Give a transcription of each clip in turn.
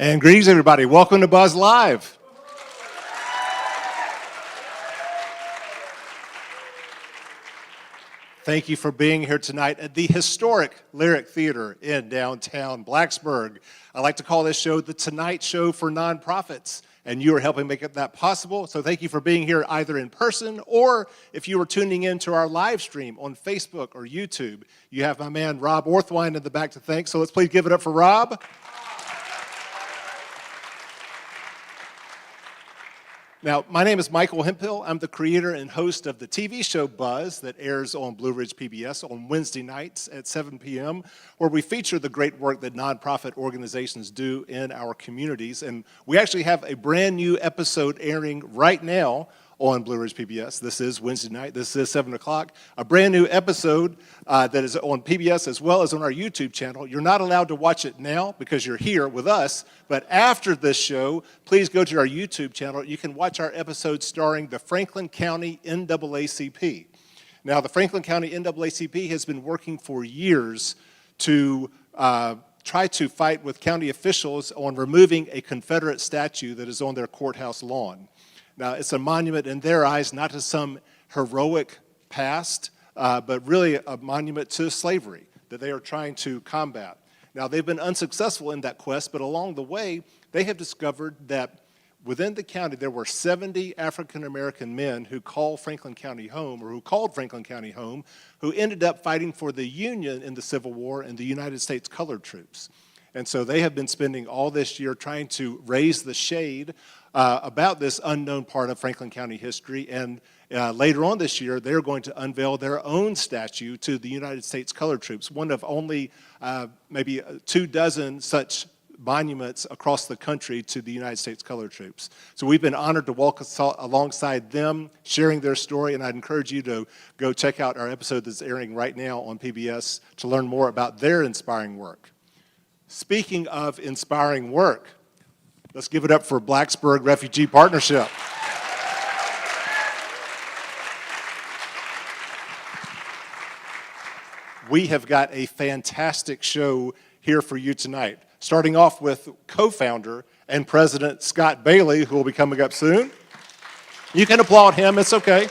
And greetings, everybody. Welcome to Buzz Live. Thank you for being here tonight at the historic Lyric Theater in downtown Blacksburg. I like to call this show the Tonight Show for Nonprofits, and you are helping make that possible. So thank you for being here either in person or if you are tuning in to our live stream on Facebook or YouTube. You have my man Rob Orthwine in the back to thank, so let's please give it up for Rob. Now, my name is Michael Hemphill. I'm the creator and host of the TV show Buzz that airs on Blue Ridge PBS on Wednesday nights at 7 p.m., where we feature the great work that nonprofit organizations do in our communities. And we actually have a brand new episode airing right now on Blue Ridge PBS. This is Wednesday night. This is 7 o'clock. A brand new episode that is on PBS as well as on our YouTube channel. You're not allowed to watch it now because you're here with us, but after this show, please go to our YouTube channel. You can watch our episode starring the Franklin County NAACP. Now, the Franklin County NAACP has been working for years to try to fight with county officials on removing a Confederate statue that is on their courthouse lawn. Now, it's a monument in their eyes, not to some heroic past, but really a monument to slavery that they are trying to combat. Now, they've been unsuccessful in that quest, but along the way, they have discovered that within the county, there were 70 African-American men who called Franklin County home, who ended up fighting for the Union in the Civil War and the United States colored troops. And so they have been spending all this year trying to raise the shade about this unknown part of Franklin County history, and later on this year, they're going to unveil their own statue to the United States colored troops, one of only maybe 24 such monuments across the country to the United States colored troops. So we've been honored to walk alongside them, sharing their story, and I'd encourage you to go check out our episode that's airing right now on PBS to learn more about their inspiring work. Speaking of inspiring work, let's give it up for Blacksburg Refugee Partnership. We have got a fantastic show here for you tonight, starting off with co-founder and president Scott Bailey, who will be coming up soon. You can applaud him, it's okay.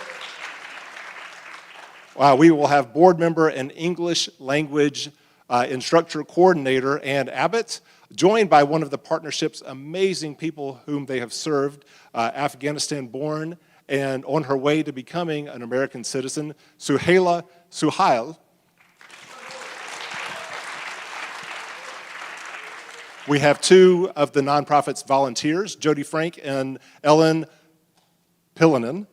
We will have board member and English language instructor coordinator Ann Abbott, joined by one of the partnership's amazing people whom they have served, Afghanistan-born and on her way to becoming an American citizen, Suhaila Suhail. We have two of the nonprofit's volunteers, Jody Frank and Ellen Pillanen.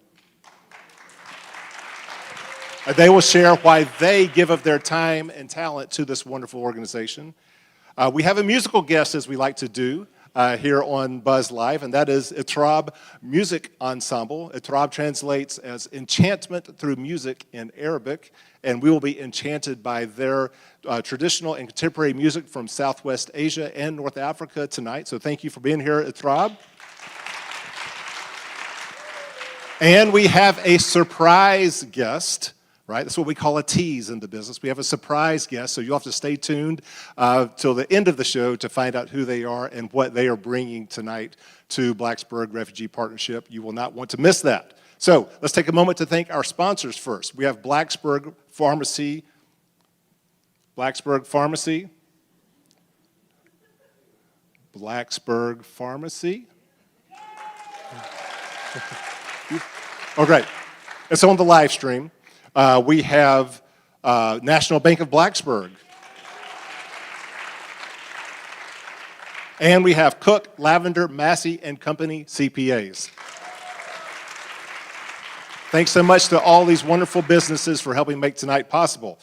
They will share why they give of their time and talent to this wonderful organization. We have a musical guest, as we like to do here on Buzz Live, and that is Itrab Music Ensemble. Itrab translates as enchantment through music in Arabic, and we will be enchanted by their traditional and contemporary music from Southwest Asia and North Africa tonight. So thank you for being here, Itrab. And we have a surprise guest. Right? That's what we call a tease in the business. We have a surprise guest, so you'll have to stay tuned till the end of the show to find out who they are and what they are bringing tonight to Blacksburg Refugee Partnership. You will not want to miss that. So let's take a moment to thank our sponsors first. We have Blacksburg Pharmacy. Blacksburg Pharmacy. Blacksburg Pharmacy. Oh, great. It's on the live stream. We have National Bank of Blacksburg. And we have Cook, Lavender, Massey and Company CPAs. Thanks so much to all these wonderful businesses for helping make tonight possible.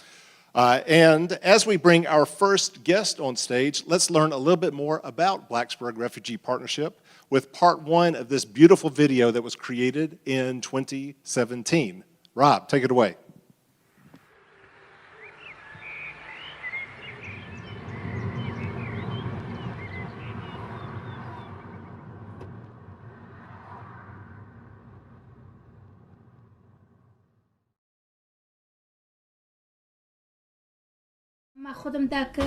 And as we bring our first guest on stage, let's learn a little bit more about Blacksburg Refugee Partnership with part one of this beautiful video that was created in 2017. Rob, take it away. ما خودم داك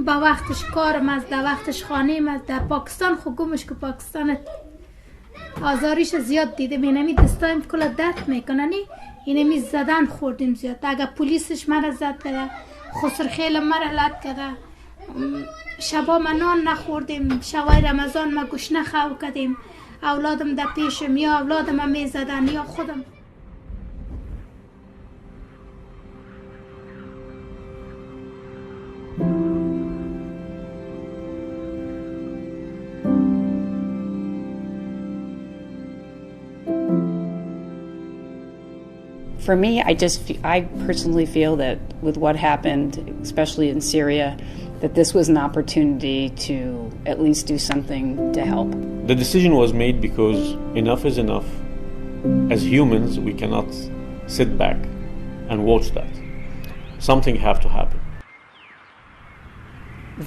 با وقتش کارم است، در وقتش خانه‌ام است. در پاکستان خو گمش که پاکستان آزاریش زیاد دیدم. اینمی دستایم کلا درد میکننی، اینمی زدن خوردیم زیاد. اگر پلیسش مرا زد کرده، خسر خیل مرا لد کرده، شبا ما نان نخوردیم، شبای رمضان ما گوشت خو کردیم، اولادم در پیشم، یا اولادم میزدن یا خودم. For me, I personally feel that with what happened, especially in Syria, that this was an opportunity to at least do something to help. The decision was made because enough is enough. As humans, we cannot sit back and watch that. Something have to happen.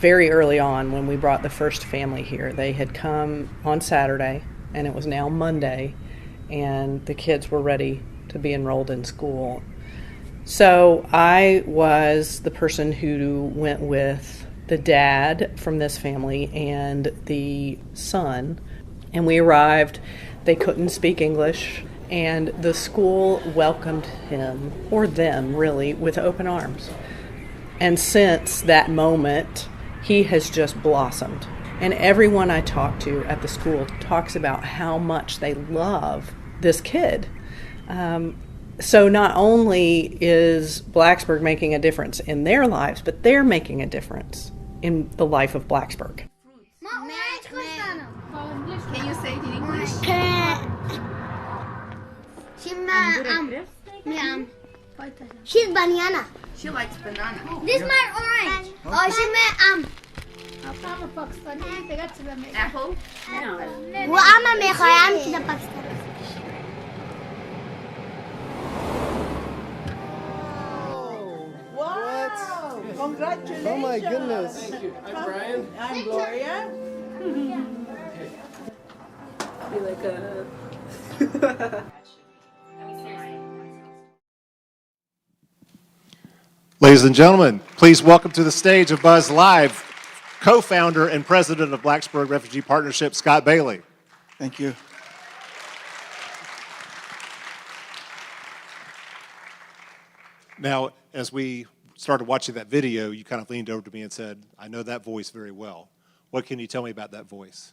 Very early on, when we brought the first family here, they had come on Saturday, and it was now Monday, and the kids were ready to be enrolled in school. So I was the person who went with the dad from this family and the son, and we arrived. They couldn't speak English, and the school welcomed him, or them really, with open arms. And since that moment, he has just blossomed. And everyone I talk to at the school talks about how much they love this kid. So not only is Blacksburg making a difference in their lives, but they're making a difference in the life of Blacksburg. Can you say it in English? She's banana. She likes banana. This is my orange. Oh, she meant Apple? وأما میخوایم که پاکستان. Wow! Congratulations! Oh my goodness! Thank you. I'm Brian. I'm Gloria. Be like a... Ladies and gentlemen, please welcome to the stage of Buzz Live, co-founder and president of Blacksburg Refugee Partnership, Scott Bailey. Thank you. Now, as we started watching that video, you kind of leaned over to me and said, I know that voice very well. What can you tell me about that voice?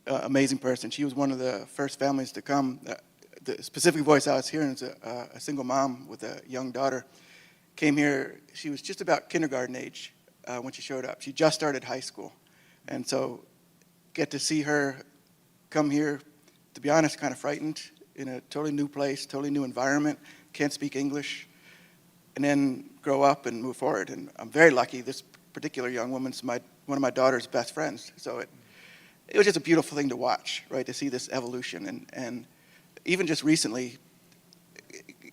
Amazing person. She was one of the first families to come. The specific voice I was hearing is a single mom with a young daughter. Came here, she was just about kindergarten age when she showed up. She just started high school. And so get to see her come here, to be honest, kind of frightened, in a totally new place, totally new environment, can't speak English, and then grow up and move forward. And I'm very lucky. This particular young woman's one of my daughter's best friends. So it was just a beautiful thing to watch, right, to see this evolution. And even just recently,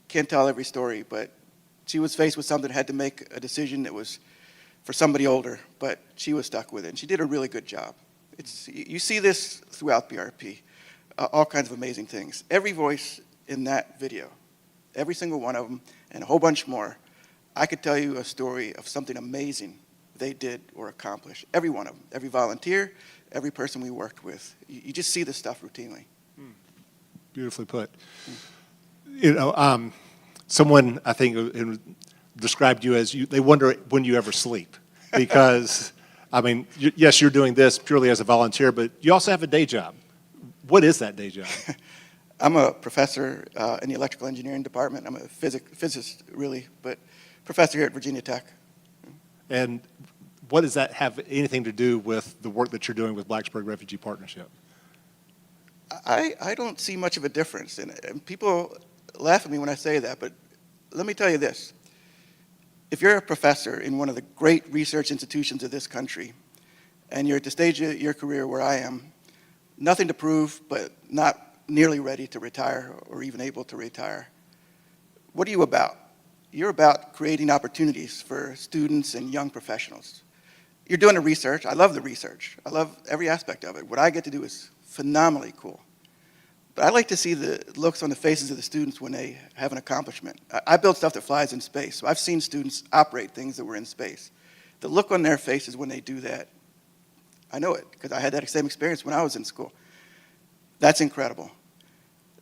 can't tell every story, but she was faced with something, had to make a decision that was for somebody older, but she was stuck with it. And she did a really good job. You see this throughout BRP, all kinds of amazing things. Every voice in that video, every single one of them, and a whole bunch more, I could tell you a story of something amazing they did or accomplished. Every one of them, every volunteer, every person we worked with. You just see this stuff routinely. Beautifully put. You know, someone, I think, described you as, they wonder when you ever sleep. Because, I mean, yes, you're doing this purely as a volunteer, but you also have a day job. What is that day job? I'm a professor in the electrical engineering department. I'm a physicist, really, but professor here at Virginia Tech. And what does that have anything to do with the work that you're doing with Blacksburg Refugee Partnership? I don't see much of a difference in it. And people laugh at me when I say that, but let me tell you this. If you're a professor in one of the great research institutions of this country, and you're at the stage of your career where I am, nothing to prove, but not nearly ready to retire or even able to retire, what are you about? You're about creating opportunities for students and young professionals. You're doing the research. I love the research. I love every aspect of it. What I get to do is phenomenally cool. But I like to see the looks on the faces of the students when they have an accomplishment. I build stuff that flies in space, so I've seen students operate things that were in space. The look on their faces when they do that, I know it because I had that same experience when I was in school. That's incredible.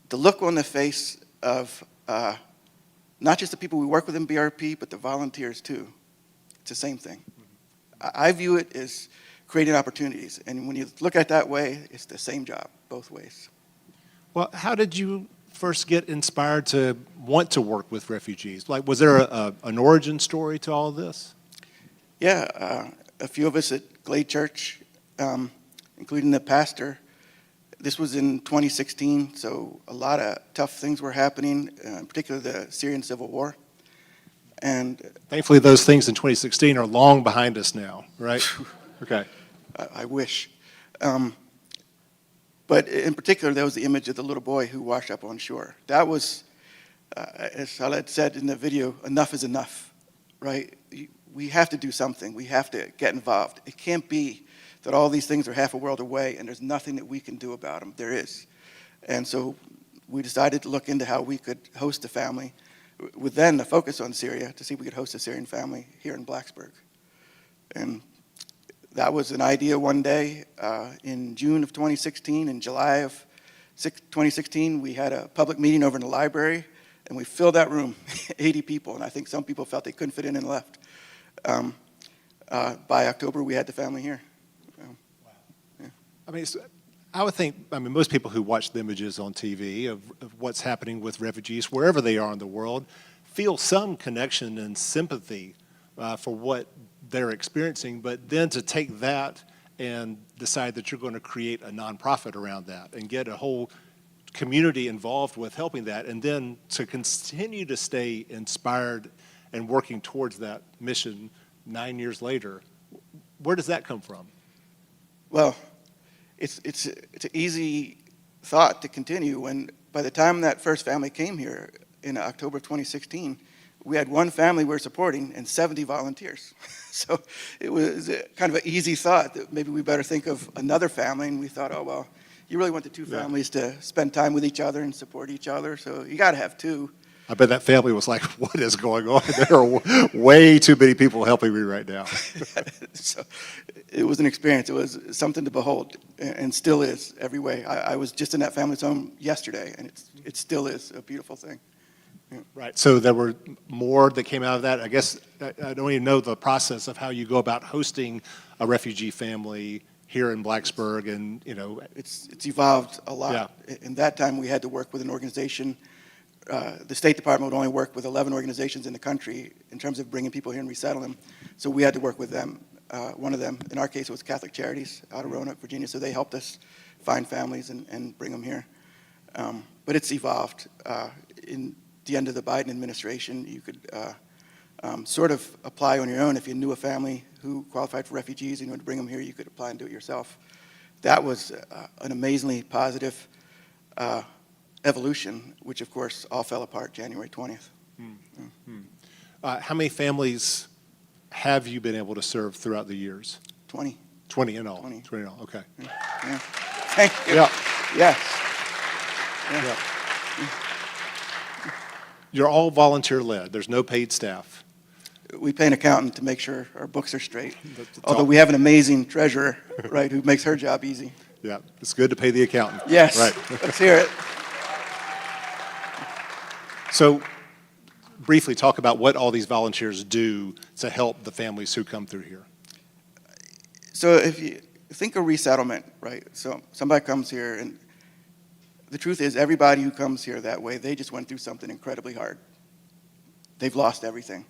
The look on the face of not just the people we work with in BRP, but the volunteers too. It's the same thing. I view it as creating opportunities. And when you look at it that way, it's the same job, both ways. Well, how did you first get inspired to want to work with refugees? Like, was there an origin story to all of this? Yeah, a few of us at Glade Church, including the pastor. This was in 2016, so a lot of tough things were happening, in particular the Syrian civil war. And Thankfully, those things in 2016 are long behind us now, right? Okay. I wish. But in particular, there was the image of the little boy who washed up on shore. That was, as Khaled said in the video, enough is enough, right? We have to do something. We have to get involved. It can't be that all these things are half a world away and there's nothing that we can do about them. There is. And so we decided to look into how we could host a family with then the focus on Syria to see if we could host a Syrian family here in Blacksburg. And that was an idea one day in June of 2016. In July of 2016, we had a public meeting over in the library, and we filled that room, 80 people, and I think some people felt they couldn't fit in and left. By October, we had the family here. Yeah. I mean, I would think, most people who watch the images on TV of what's happening with refugees, wherever they are in the world, feel some connection and sympathy for what they're experiencing, but then to take that and decide that you're going to create a nonprofit around that and get a whole community involved with helping that, and then to continue to stay inspired and working towards that mission 9 years later, where does that come from? Well, it's an easy thought to continue when by the time that first family came here in October of 2016, we had one family we were supporting and 70 volunteers. So it was kind of an easy thought that maybe we better think of another family, and we thought, oh, well, you really want the two families to spend time with each other and support each other, so you got to have two. I bet that family was like, what is going on? There are way too many people helping me right now. So it was an experience. It was something to behold, and still is every way. I was just in that family's home yesterday, and it still is a beautiful thing. Yeah. Right, so there were more that came out of that. I guess I don't even know the process of how you go about hosting a refugee family here in Blacksburg, and it's evolved a lot. Yeah. In that time, we had to work with an organization. The State Department would only work with 11 organizations in the country in terms of bringing people here and resettle them. So we had to work with them. One of them, in our case, was Catholic Charities out of Roanoke, Virginia. So they helped us find families and bring them here. But it's evolved. In the end of the Biden administration, you could sort of apply on your own. If you knew a family who qualified for refugees and you wanted to bring them here, you could apply and do it yourself. That was an amazingly positive evolution, which of course all fell apart January 20th. Mm-hmm. How many families have you been able to serve throughout the years? 20. 20 in all? 20. 20 in all, okay. Yeah. Thank you. Yeah. Yes. Yeah. You're all volunteer-led. There's no paid staff. We pay an accountant to make sure our books are straight. That's Although all. we have an amazing treasurer, right, who makes her job easy. Yeah, it's good to pay the accountant. Yes. Right. Let's hear it. So briefly talk about what all these volunteers do to help the families who come through here. So if you think of resettlement, right, so somebody comes here, and the truth is everybody who comes here that way, they just went through something incredibly hard. They've lost everything.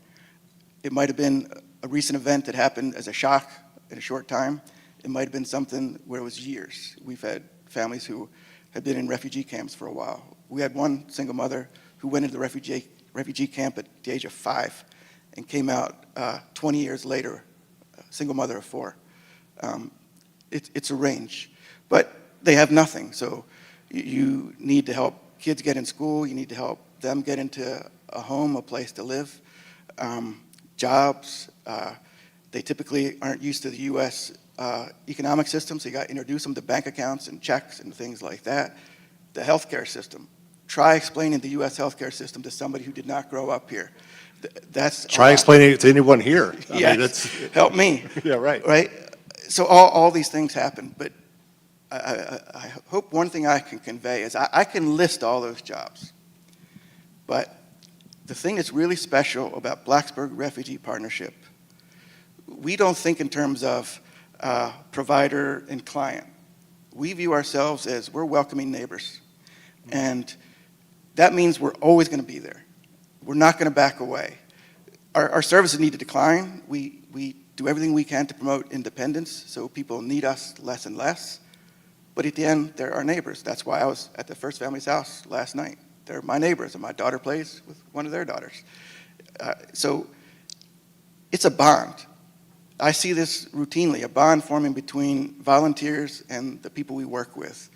It might have been a recent event that happened as a shock in a short time. It might have been something where it was years. We've had families who had been in refugee camps for a while. We had one single mother who went into the refugee camp at the age of 5 and came out 20 years later, a single mother of 4. It's a range, but they have nothing. So you need to help kids get in school. You need to help them get into a home, a place to live, jobs. They typically aren't used to the U.S. Economic system, so you got to introduce them to bank accounts and checks and things like that. The healthcare system. Try explaining the U.S. healthcare system to somebody who did not grow up here. That's Try explaining it to anyone here. I Yes. mean, that's, Help me. yeah, right. Right? So all these things happen, but I hope one thing I can convey is I can list all those jobs, but the thing that's really special about Blacksburg Refugee Partnership, we don't think in terms of provider and client. We view ourselves as we're welcoming neighbors, and that means we're always going to be there. We're not going to back away. Our services need to decline. We do everything we can to promote independence, so people need us less and less. But at the end, they're our neighbors. That's why I was at the first family's house last night. They're my neighbors, and my daughter plays with one of their daughters. So it's a bond. I see this routinely, a bond forming between volunteers and the people we work with.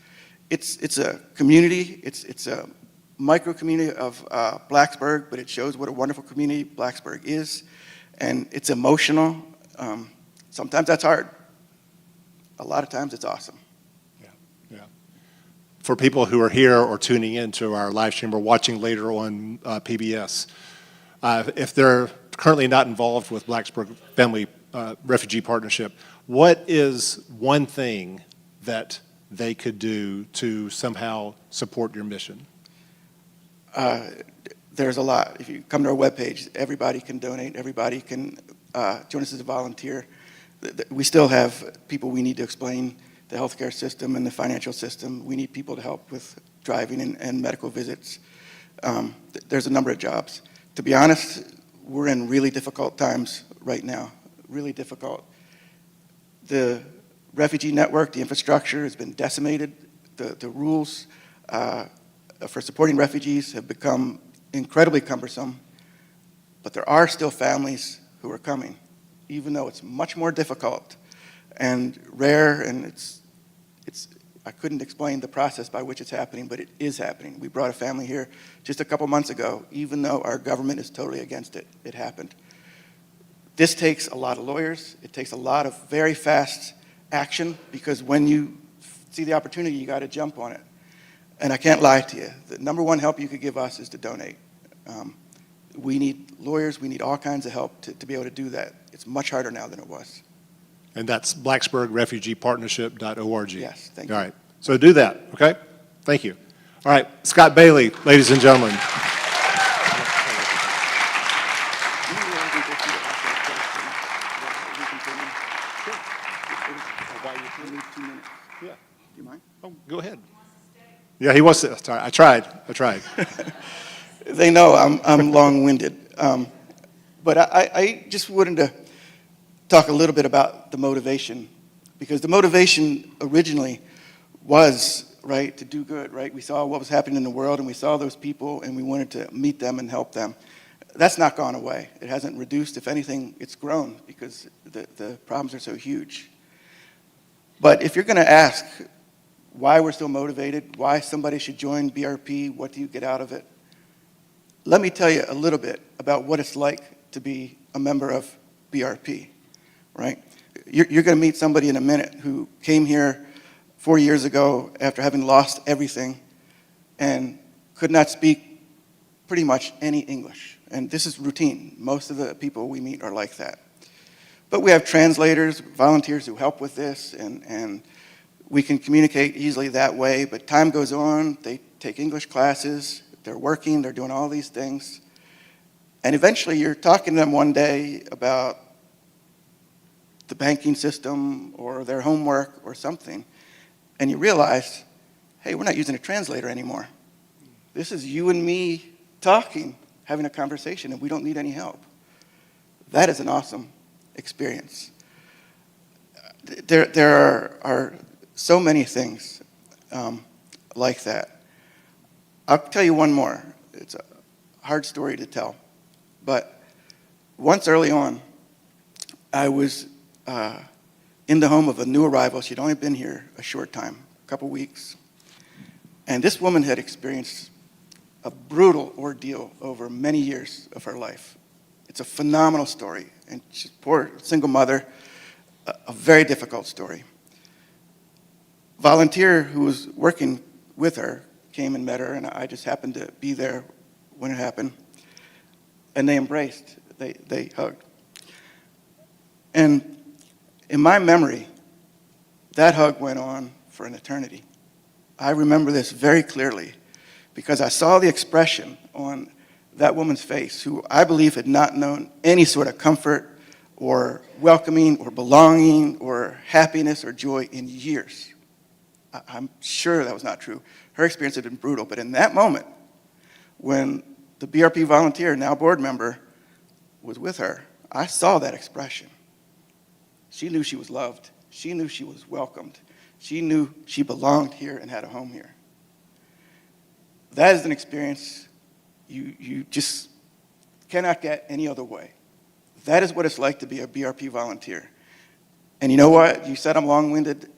It's a community. It's a micro community of Blacksburg, but it shows what a wonderful community Blacksburg is. And it's emotional. Sometimes that's hard. A lot of times it's awesome. Yeah. For people who are here or tuning in to our live stream or watching later on PBS, if they're currently not involved with Blacksburg Family Refugee Partnership, what is one thing that they could do to somehow support your mission? There's a lot. If you come to our webpage, everybody can donate. Everybody can join us as a volunteer. We still have people we need to explain the healthcare system and the financial system. We need people to help with driving and medical visits. There's a number of jobs. To be honest, we're in really difficult times right now, really difficult. The refugee network, the infrastructure has been decimated. The rules for supporting refugees have become incredibly cumbersome, but there are still families who are coming, even though it's much more difficult and rare, and I couldn't explain the process by which it's happening, but it is happening. We brought a family here just a couple months ago, even though our government is totally against it. It happened. This takes a lot of lawyers. It takes a lot of very fast action, because when you see the opportunity, you got to jump on it. And I can't lie to you. The number one help you could give us is to donate. We need lawyers. We need all kinds of help to be able to do that. It's much harder now than it was. And that's blacksburgrefugeepartnership.org. Yes, thank you. All right, so do that, okay? Thank you. All right, Scott Bailey, ladies and gentlemen. Yeah. Do you mind? Oh, go ahead. Yeah, he wants to. Sorry, I tried. They know I'm long-winded. But I just wanted to talk a little bit about the motivation, because the motivation originally was, right, to do good, right? We saw what was happening in the world, and we saw those people, and we wanted to meet them and help them. That's not gone away. It hasn't reduced. If anything, it's grown, because the problems are so huge. But if you're going to ask why we're still motivated, why somebody should join BRP, what do you get out of it? Let me tell you a little bit about what it's like to be a member of BRP, right? You're going to meet somebody in a minute who came here 4 years ago after having lost everything and could not speak pretty much any English. And this is routine. Most of the people we meet are like that. But we have translators, volunteers who help with this, and we can communicate easily that way. But time goes on, they take English classes, they're working, they're doing all these things. And eventually you're talking to them one day about the banking system or their homework or something, and you realize, hey, we're not using a translator anymore. This is you and me talking, having a conversation, and we don't need any help. That is an awesome experience. There are so many things like that. I'll tell you one more. It's a hard story to tell. But once early on, I was in the home of a new arrival. She'd only been here a short time, a couple weeks. And this woman had experienced a brutal ordeal over many years of her life. It's a phenomenal story. And she's a poor single mother, a very difficult story. Volunteer who was working with her came and met her, and I just happened to be there when it happened. and they embraced, they hugged. And in my memory, that hug went on for an eternity. I remember this very clearly because I saw the expression on that woman's face, who I believe had not known any sort of comfort or welcoming or belonging or happiness or joy in years. I'm sure that was not true. Her experience had been brutal, but in that moment, when the BRP volunteer, now board member, was with her, I saw that expression. She knew she was loved. She knew she was welcomed. She knew she belonged here and had a home here. That is an experience you just cannot get any other way. That is what it's like to be a BRP volunteer. And you know what? You said I'm long-winded.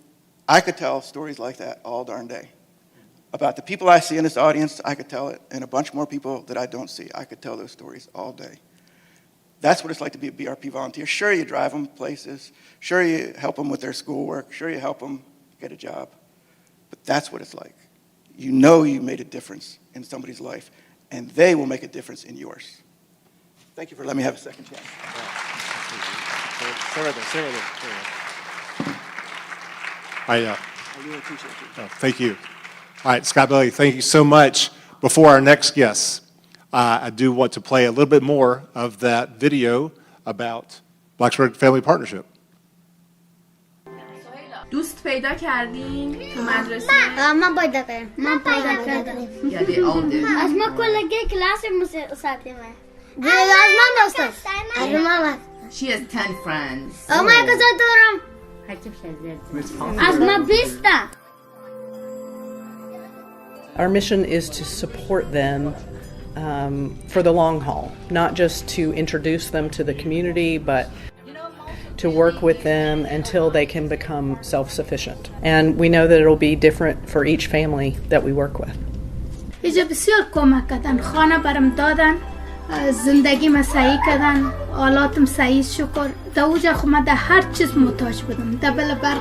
I could tell stories like that all darn day. About the people I see in this audience, I could tell it, and a bunch more people that I don't see. I could tell those stories all day. That's what it's like to be a BRP volunteer. Sure, you drive them places. Sure, you help them with their schoolwork. Sure, you help them get a job. But that's what it's like. You know you made a difference in somebody's life, and they will make a difference in yours. Thank you for letting me have a second chance. Stay right there. I really appreciate it. Oh, thank you. All right, Scott Bailey, thank you so much. Before our next guest, I do want to play a little bit more of that video about Blacksburg Family Partnership. دوست پیدا کردین تو مدرسه؟ من پیدا کردم. من پیدا کردم. Yeah, they all did. از ما کلگی کلاس مساتمه. از من دوست. از من. She has 10 friends. اما یک دارم. از ما 20. Our mission is to support them for the long haul, not just to introduce them to the community, but to work with them until they can become self-sufficient. And we know that it'll be different for each family that we work with. اینجا بسیار کمک کردن، خانه برم دادن، زندگی ما صحیح کردن، حالاتم صحیح شکر. در اوجا خو من در هر چیز محتاج بودم. در بل برق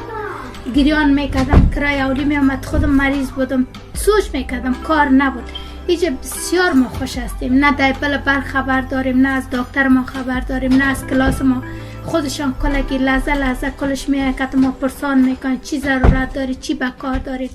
گریان میکردم، کرای اولی میامد، خودم مریض بودم، سوچ میکردم، کار نبود. اینجا بسیار ما خوش هستیم، نه در بل برق خبر داریم، نه از دکتر ما خبر داریم، نه از کلاس ما. خودشان کلگی لحظه کلش میاد ما پرسان میکنن چی ضرورت داری، چی بکار دارید،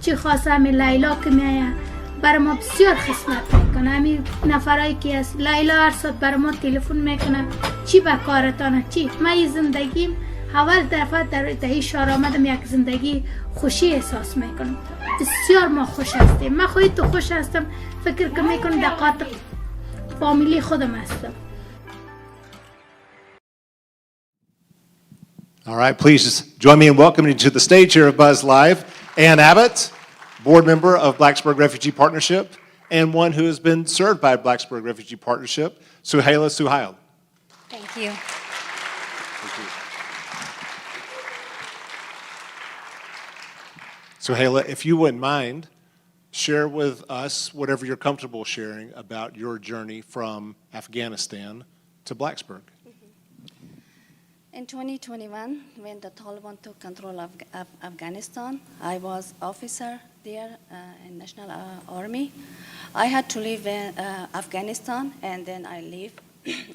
چی خواسته. همی لیلا که میاد برای ما بسیار خدمت میکنه. همی نفرایی که از لیلا هر ساعت برای ما تلفن میکنه چی بکارتانه، چی. من این زندگیم اول دفعه در این شهر آمدم، یک زندگی خوشی احساس میکنم. بسیار ما خوش هستیم. من خودی تو خوش هستم، فکر که میکنم دقیقات فامیلی خودم هستم. All right, please join me in welcoming to the stage here of Buzz Live, Ann Abbott, board member of Blacksburg Refugee Partnership, and one who has been served by Blacksburg Refugee Partnership, Suhaila Suhail. Thank you. Suhaila, if you wouldn't mind, share with us whatever you're comfortable sharing about your journey from Afghanistan to Blacksburg. In 2021, when the Taliban took control of Afghanistan, I was officer there in National Army. I had to leave Afghanistan, and then I leave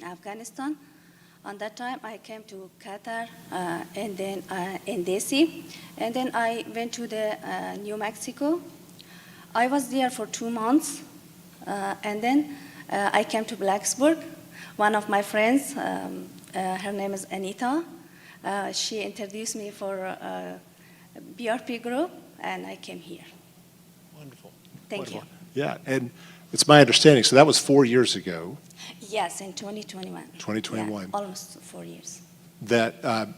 Afghanistan. On that time, I came to Qatar, and then in DC, and then I went to the New Mexico. I was there for 2 months, and then I came to Blacksburg. One of my friends, her name is Anita. She introduced me for a BRP group, and I came here. Wonderful. Thank you. Yeah, and it's my understanding, so that was 4 years ago. Yes, in 2021. 2021. Yeah, almost 4 years. That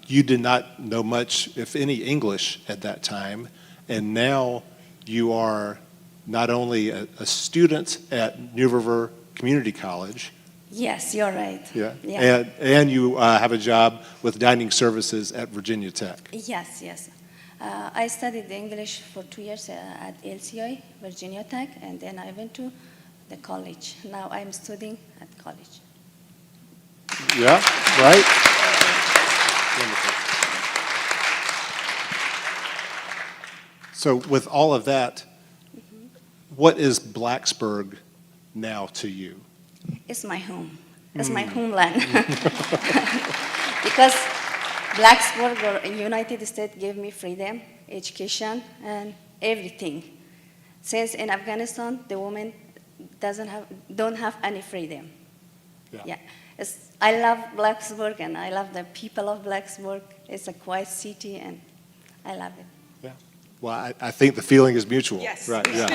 you did not know much, if any, English at that time, and now you are not only a student at New River Community College. Yes, you're right. Yeah. Yeah. And you have a job with dining services at Virginia Tech. Yes, yes. I studied English for 2 years at LCI, Virginia Tech, and then I went to the college. Now I'm studying at college. Yeah, right? Wonderful. So with all of that, what is Blacksburg now to you? it's my home. It's my homeland. Because Blacksburg or United States gave me freedom, education, and everything. Since in Afghanistan, the women don't have any freedom. Yeah. I love Blacksburg, and I love the people of Blacksburg. It's a quiet city, and I love it. Yeah. Well, I think the feeling is mutual. Yes. Right. Yeah.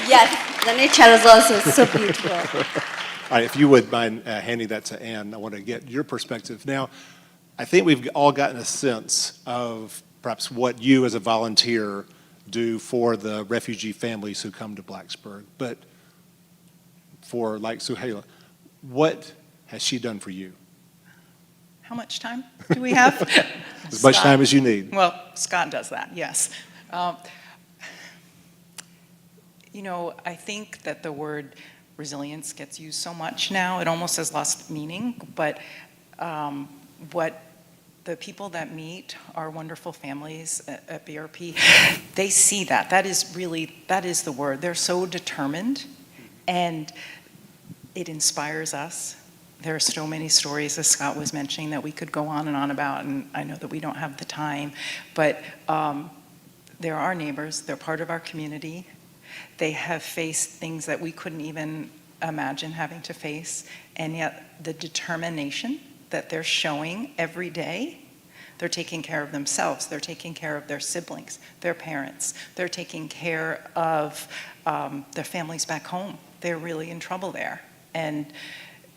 Yes, the nature is also so beautiful. All right, if you would mind handing that to Ann, I want to get your perspective. Now, I think we've all gotten a sense of perhaps what you as a volunteer do for the refugee families who come to Blacksburg. But for like Suhaila, what has she done for you? How much time do we have? As much time as you need. Well, Scott does that, yes. I think that the word resilience gets used so much now, it almost has lost meaning, but what the people that meet our wonderful families at BRP, they see that. That is the word. They're so determined, and it inspires us. There are so many stories, as Scott was mentioning, that we could go on and on about, and I know that we don't have the time, but they're our neighbors, they're part of our community. They have faced things that we couldn't even imagine having to face, and yet the determination that they're showing every day, they're taking care of themselves, they're taking care of their siblings, their parents, they're taking care of their families back home. They're really in trouble there. And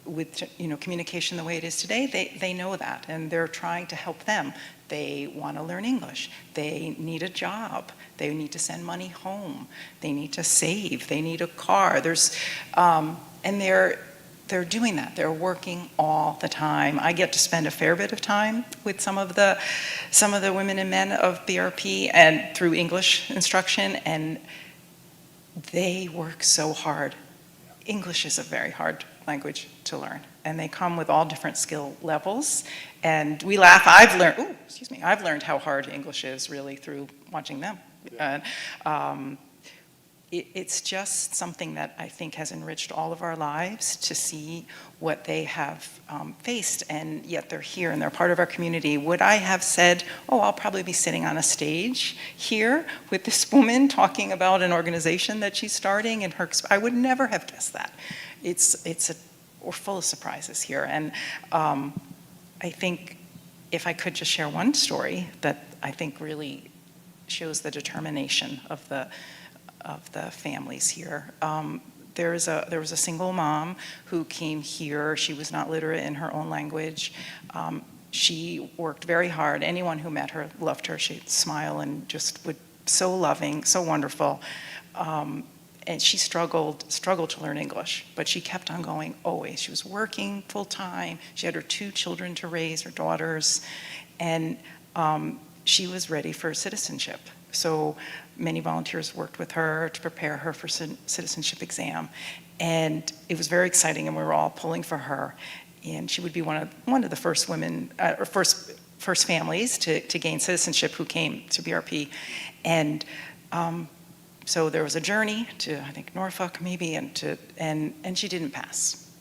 with communication the way it is today, they know that, and they're trying to help them. They want to learn English. They need a job. They need to send money home. They need to save. They need a car. And they're doing that. They're working all the time. I get to spend a fair bit of time with some of the women and men of BRP and through English instruction, and they work so hard. English is a very hard language to learn, and they come with all different skill levels, and we laugh. I've learned how hard English is really through watching them. Yeah. And it's just something that I think has enriched all of our lives to see what they have faced, and yet they're here and they're part of our community. Would I have said, I'll probably be sitting on a stage here with this woman talking about an organization that she's starting, and I would never have guessed that. We're full of surprises here, and I think if I could just share one story that I think really shows the determination of the families here. There was a single mom who came here. She was not literate in her own language. She worked very hard. Anyone who met her loved her. She'd smile and just so loving, so wonderful. And she struggled to learn English, but she kept on going always. She was working full time. She had her 2 children to raise, her daughters, and she was ready for citizenship. So many volunteers worked with her to prepare her for citizenship exam, and it was very exciting, and we were all pulling for her. And she would be one of the first women, or first families to gain citizenship who came to BRP, and so there was a journey to, I think, Norfolk maybe, and she didn't pass,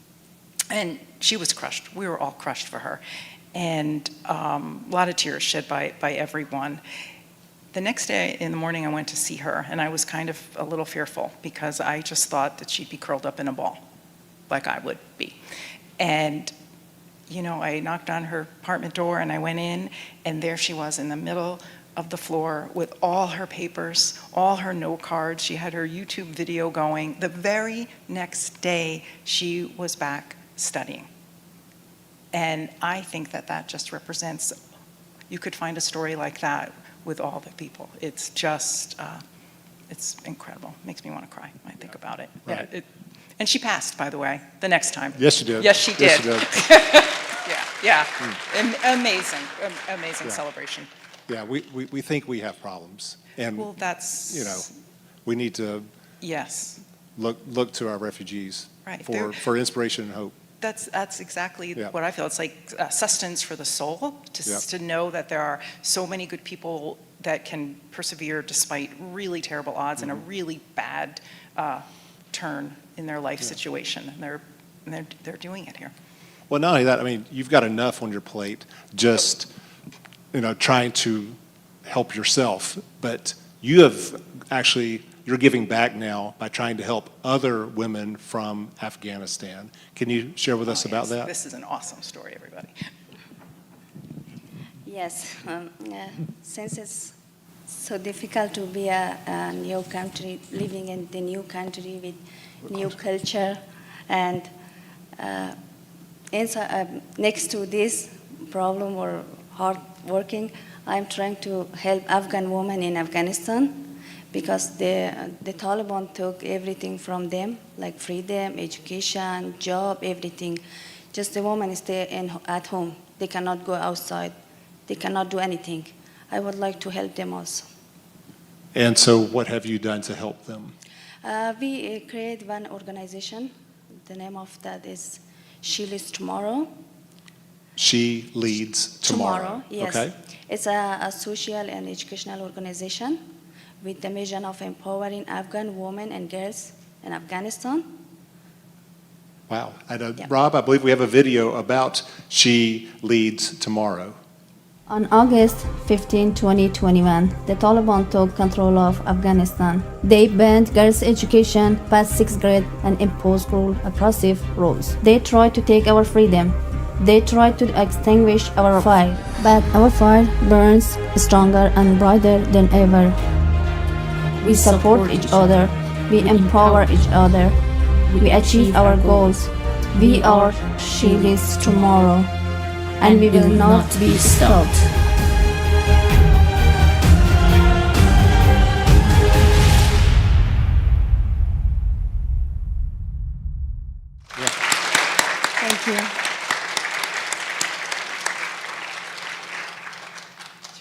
and she was crushed. We were all crushed for her, and a lot of tears shed by everyone. The next day in the morning, I went to see her, and I was kind of a little fearful because I just thought that she'd be curled up in a ball, like I would be. And, I knocked on her apartment door, and I went in, and there she was in the middle of the floor with all her papers, all her note cards. She had her YouTube video going. The very next day, she was back studying. And I think that just represents, you could find a story like that with all the people. It's just, it's incredible. It makes me want to cry when I think about it. Right. Yeah, and she passed, by the way, the next time. Yes, she did. Yes, she did. Yes, she did. Yeah. Amazing celebration. Yeah, we think we have problems, and well, that's we need to look to our refugees for inspiration and hope. That's exactly what I feel. It's like sustenance for the soul to know that there are so many good people that can persevere despite really terrible odds and a really bad turn in their life situation. And they're and they're doing it here. Well, not only that, I mean, you've got enough on your plate just, trying to help yourself, but you're giving back now by trying to help other women from Afghanistan. Can you share with us about that? This is an awesome story, everybody. Yes, since it's so difficult to be a new country, living in the new country with new culture, and next to this problem or hard working, I'm trying to help Afghan women in Afghanistan because the Taliban took everything from them, like freedom, education, job, everything. Just the women stay at home. They cannot go outside. They cannot do anything. I would like to help them also. And so what have you done to help them? We create one organization. The name of that is She Leads Tomorrow. She Leads Tomorrow. Yes. Okay. It's a social and educational organization with the mission of empowering Afghan women and girls in Afghanistan. Wow. Rob, I believe we have a video about She Leads Tomorrow. On August 15, 2021, the Taliban took control of Afghanistan. They banned girls' education past 6th grade and imposed oppressive rules. They tried to take our freedom. They tried to extinguish our fire. But our fire burns stronger and brighter than ever. We support each other. We empower each other. We achieve our goals. We are She Leads Tomorrow. And we will not be stopped. Thank you.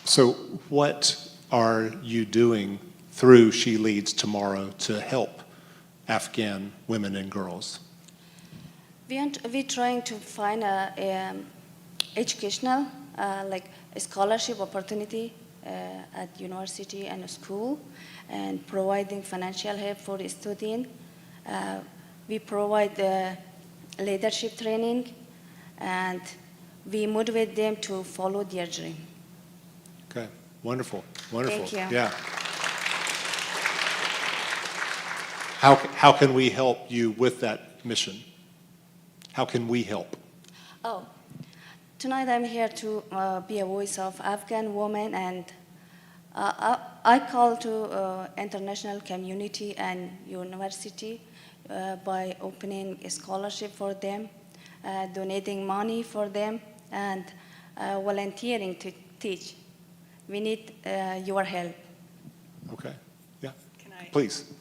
So what are you doing through She Leads Tomorrow to help Afghan women and girls? We're trying to find a educational, like a scholarship opportunity at university and school, and providing financial help for the student. We provide leadership training, and we motivate them to follow their dream. Okay, wonderful, wonderful. Thank you. Yeah. How can we help you with that mission? How can we help? Oh. Tonight I'm here to be a voice of Afghan women, and I call to international community and university by opening a scholarship for them, donating money for them, and volunteering to teach. We need your help. Okay, yeah, please.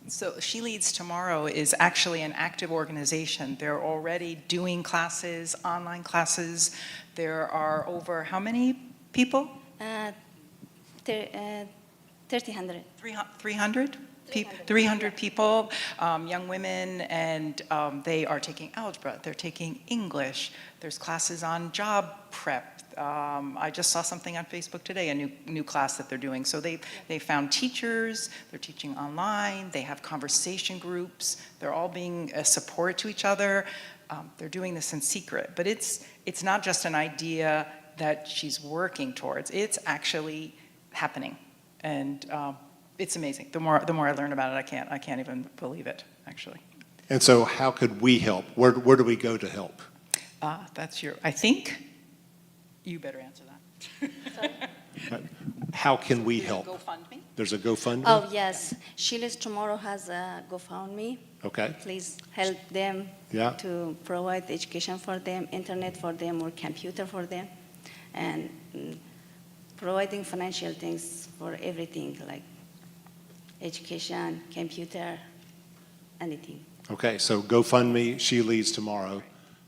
So She Leads Tomorrow is actually an active organization. They're already doing classes, online classes. There are over how many people? 300. 300? 300 people, young women, and they are taking algebra, they're taking English, there's classes on job prep. I just saw something on Facebook today, a new class that they're doing. So they found teachers, they're teaching online, they have conversation groups, they're all being a support to each other. They're doing this in secret, but it's not just an idea that she's working towards, it's actually happening. And it's amazing. The more I learn about it, I can't even believe it, actually. And so how could we help? Where do we go to help? I think you better answer that. How can we help? GoFundMe? There's a GoFundMe? Oh, yes. She Leads Tomorrow has a GoFundMe. Okay. Please help them to provide education for them, internet for them, or computer for them, and providing financial things for everything, like education, computer, anything. Okay, so GoFundMe, She Leads Tomorrow.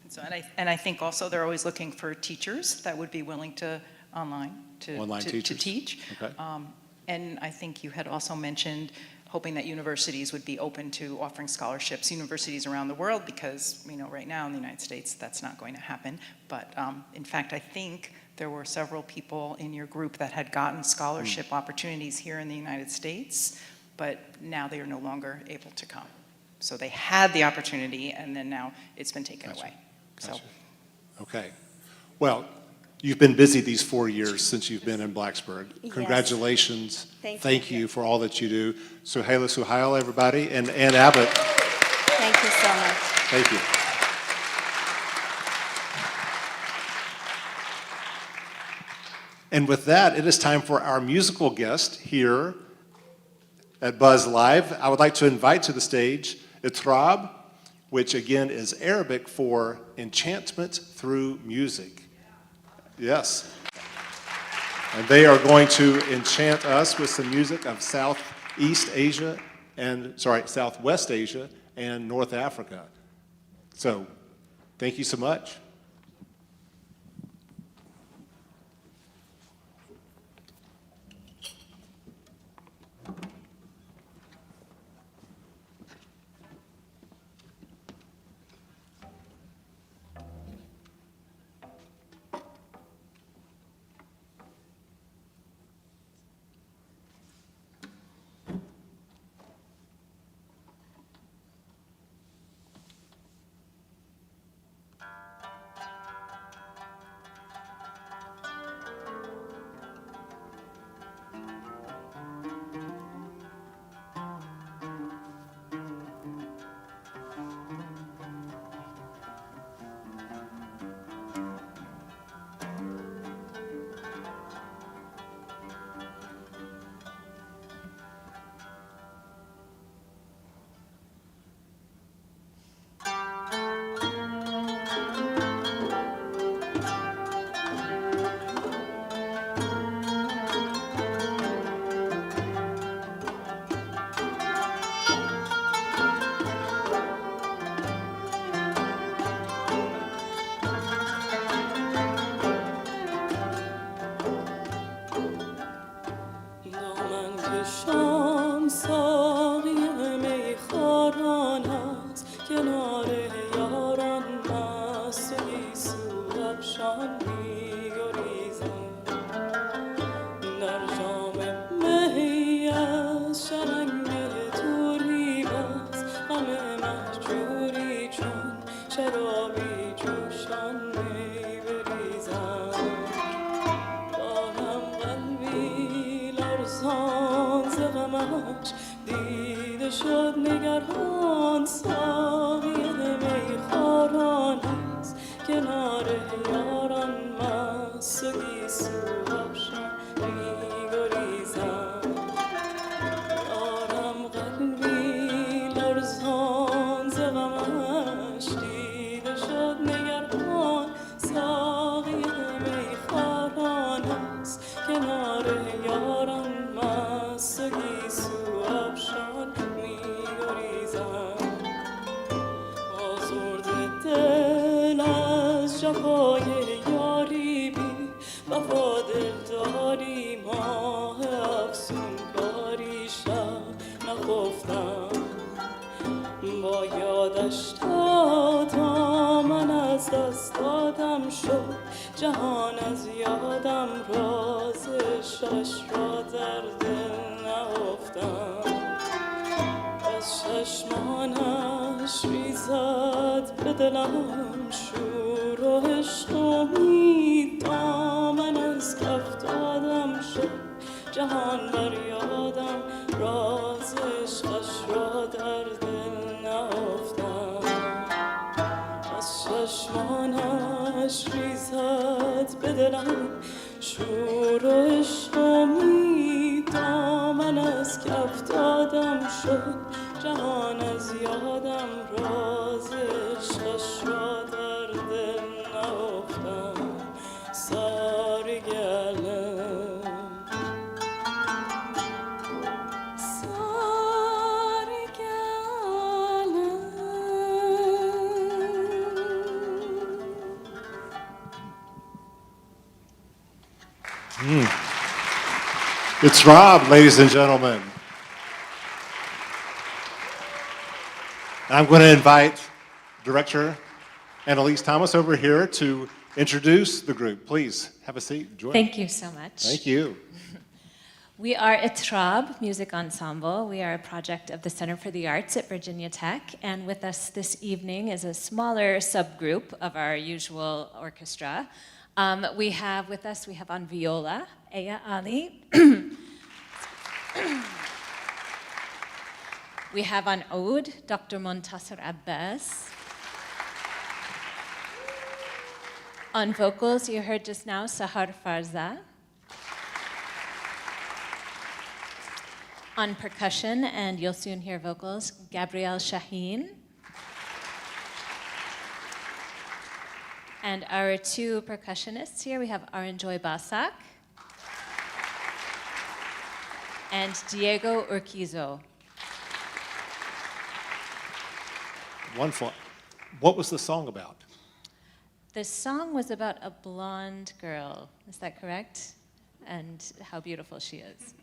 So, and I think also they're always looking for teachers that would be willing to to teach. Okay. And I think you had also mentioned hoping that universities would be open to offering scholarships, universities around the world, because right now in the United States that's not going to happen. But in fact, I think there were several people in your group that had gotten scholarship opportunities here in the United States, but now they are no longer able to come. So they had the opportunity, and then now it's been taken away. So. Okay. Well, you've been busy these 4 years since you've been in Blacksburg. Yes. Congratulations. Thank you. For all that you do. Suhaila Suhail, everybody, and Ann Abbott. Thank you so much. Thank you. And with that, it is time for our musical guest here at Buzz Live. I would like to invite to the stage Itrab, which again is Arabic for enchantment through music. Yes. And they are going to enchant us with some music of Southwest Asia and North Africa. So, thank you so much. It's Rob, ladies and gentlemen. I'm going to invite Director Annalise Thomas over here to introduce the group. Please have a seat. Join. Thank you so much. Thank you. We are Itrab Music Ensemble. We are a project of the Center for the Arts at Virginia Tech, and with us this evening is a smaller subgroup of our usual orchestra. We have on viola, Aya Ali. We have on oud, Dr. Montasser Abbas. On vocals, you heard just now Sahar Farza. On percussion, and you'll soon hear vocals, Gabrielle Shaheen. And our two percussionists here, we have Aranjoy Basak and Diego Urquizo. Wonderful. What was the song about? The song was about a blonde girl, is that correct? And how beautiful she is.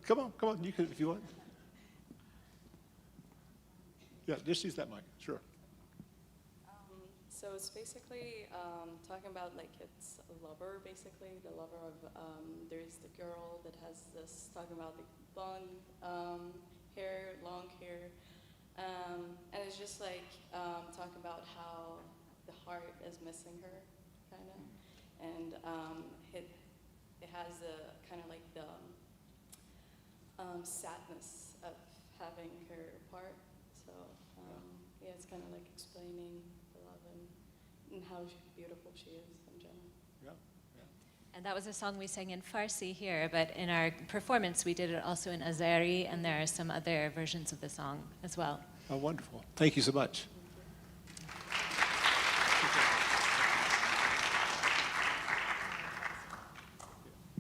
Come on, you can if you want. Yeah, just use that mic, sure. So it's basically talking about like it's a lover, basically, the lover of, there's the girl that has this, talking about the blonde hair, long hair, and it's just like talking about how the heart is missing her, kind of, and it has the kind of like the sadness of having her apart. So yeah, it's kind of like explaining the love and how beautiful she is in general. Yeah. And that was a song we sang in Farsi here, but in our performance we did it also in Azeri, and there are some other versions of the song as well. Oh, wonderful. Thank you so much.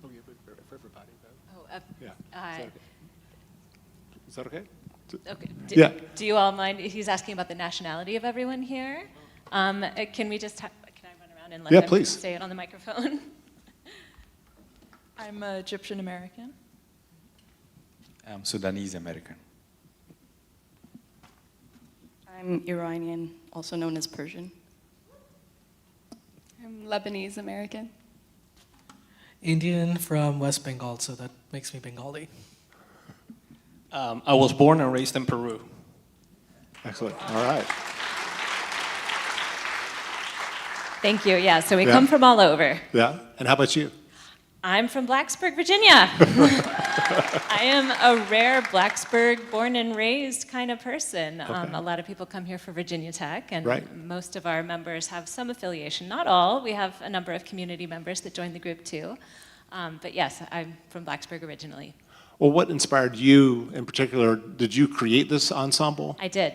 Oh, yeah, but for everybody, though. Oh, yeah. Is that okay? Okay. Yeah. Do you all mind? He's asking about the nationality of everyone here. Can we just can I run around and let them please. say it on the microphone? I'm Egyptian American. I'm Sudanese American. I'm Iranian, also known as Persian. I'm Lebanese American. Indian from West Bengal, so that makes me Bengali. I was born and raised in Peru. Excellent. All right. Thank you. Yeah, so we come from all over. Yeah. And how about you? I'm from Blacksburg, Virginia. I am a rare Blacksburg born and raised kind of person. Okay. A lot of people come here for Virginia Tech, and right. most of our members have some affiliation. Not all. We have a number of community members that join the group too. But yes, I'm from Blacksburg originally. Well, what inspired you in particular? Did you create this ensemble? I did.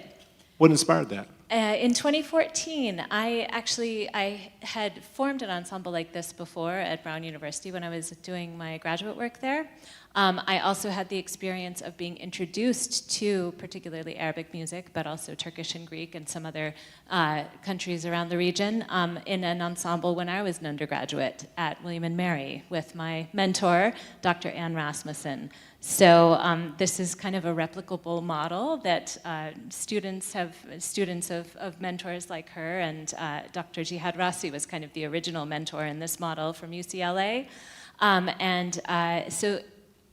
What inspired that? In 2014, I had formed an ensemble like this before at Brown University when I was doing my graduate work there. I also had the experience of being introduced to particularly Arabic music, but also Turkish and Greek and some other countries around the region in an ensemble when I was an undergraduate at William & Mary with my mentor, Dr. Ann Rasmussen. So this is kind of a replicable model that students of mentors like her, and Dr. Jihad Rassi was kind of the original mentor in this model from UCLA. So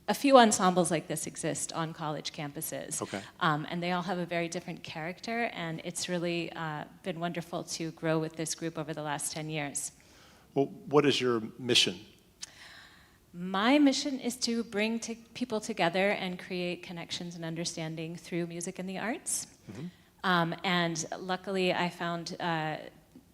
a few ensembles like this exist on college campuses. Okay. And they all have a very different character, and it's really been wonderful to grow with this group over the last 10 years. Well, what is your mission? My mission is to bring people together and create connections and understanding through music and the arts. Mm-hmm. And luckily, I found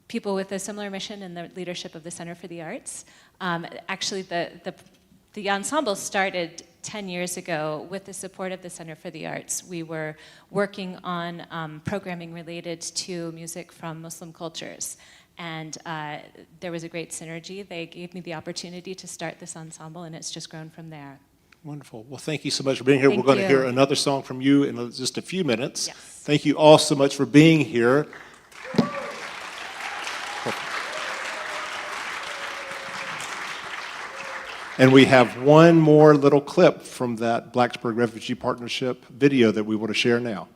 people with a similar mission in the leadership of the Center for the Arts. Actually, the ensemble started 10 years ago with the support of the Center for the Arts. We were working on programming related to music from Muslim cultures. And there was a great synergy. They gave me the opportunity to start this ensemble, and it's just grown from there. Wonderful. Well, thank you so much for being here. Thank We're going to you. hear another song from you in just a few minutes. Yes. Thank you all so much for being here. And we have one more little clip from that Blacksburg Refugee Partnership video that we want to share now.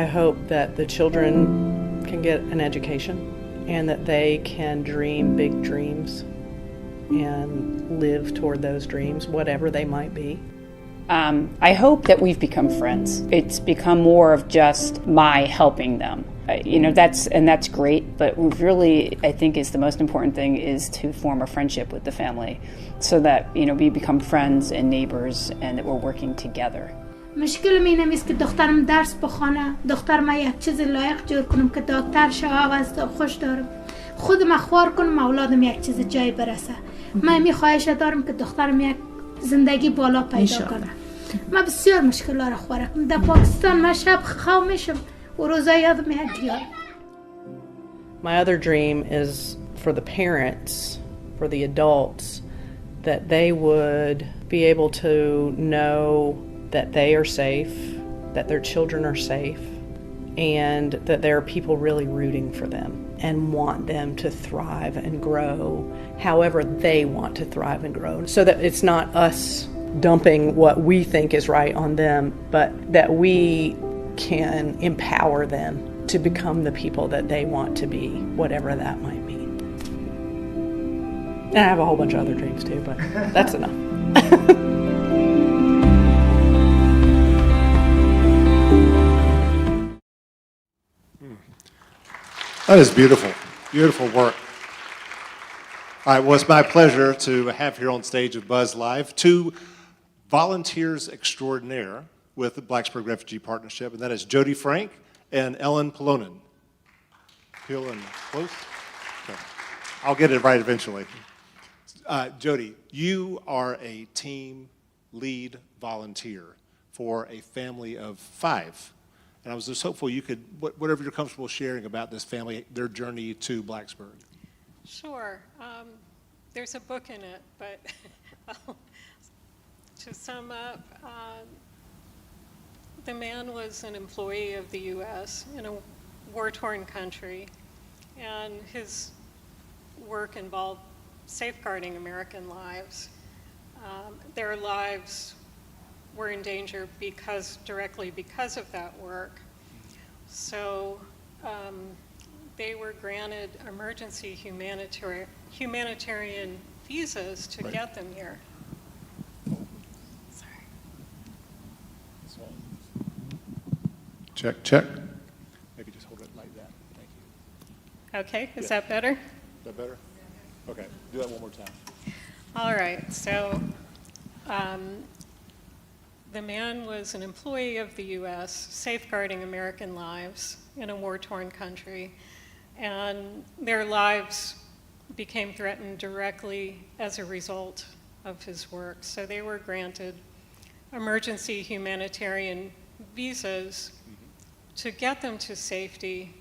I hope that the children can get an education and that they can dream big dreams and live toward those dreams, whatever they might be. I hope that we've become friends. It's become more of just my helping them. That's great, but really, I think is the most important thing is to form a friendship with the family so that, we become friends and neighbors and that we're working together. مشکل اینه میست که دخترم درس بخونه، دخترم یک چیز لایق جور کنم که دکتر شه از خوش دارم، خودم خوار کنم اولادم یک چیز جای برسه. من می خواهش دارم که دخترم یک زندگی بالا پیدا کنه. من بسیار مشکل را خوارم. در پاکستان من شب خواب میشم و روزا یادم میاد. My other dream is for the parents, for the adults, that they would be able to know that they are safe, that their children are safe, and that there are people really rooting for them and want them to thrive and grow however they want to thrive and grow. So that it's not us dumping what we think is right on them, but that we can empower them to become the people that they want to be, whatever that might mean. And I have a whole bunch of other dreams too, but that's enough. That is beautiful, beautiful work. All right, well, it's my pleasure to have here on stage at Buzz Live two volunteers extraordinaire with the Blacksburg Refugee Partnership, and that is Jody Frank and Ellen Polonen. Peel and close? Okay. I'll get it right eventually. Jody, you are a team lead volunteer for a family of 5. And I was just hopeful you could, whatever you're comfortable sharing about this family, their journey to Blacksburg. Sure. There's a book in it, but to sum up, the man was an employee of the U.S. in a war-torn country, and his work involved safeguarding American lives. Their lives were in danger directly because of that work. So they were granted emergency humanitarian visas to get them here. Sorry. Check, check. Maybe just hold it like that. Thank you. Okay, is that better? Is that better? Okay, do that one more time. All right, so the man was an employee of the U.S. safeguarding American lives in a war-torn country, and their lives became threatened directly as a result of his work. So they were granted emergency humanitarian visas to get them to safety.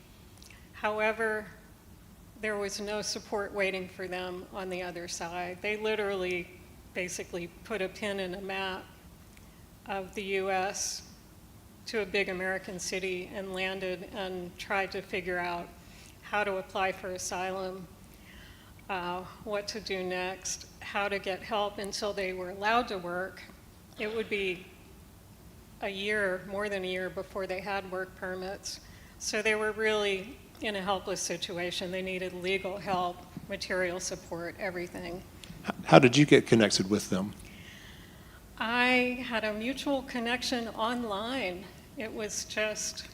However, there was no support waiting for them on the other side. They literally basically put a pin in a map of the U.S. to a big American city and landed and tried to figure out how to apply for asylum, what to do next, how to get help until they were allowed to work. It would be a year, more than a year before they had work permits. So they were really in a helpless situation. They needed legal help, material support, everything. How did you get connected with them? I had a mutual connection online. It was just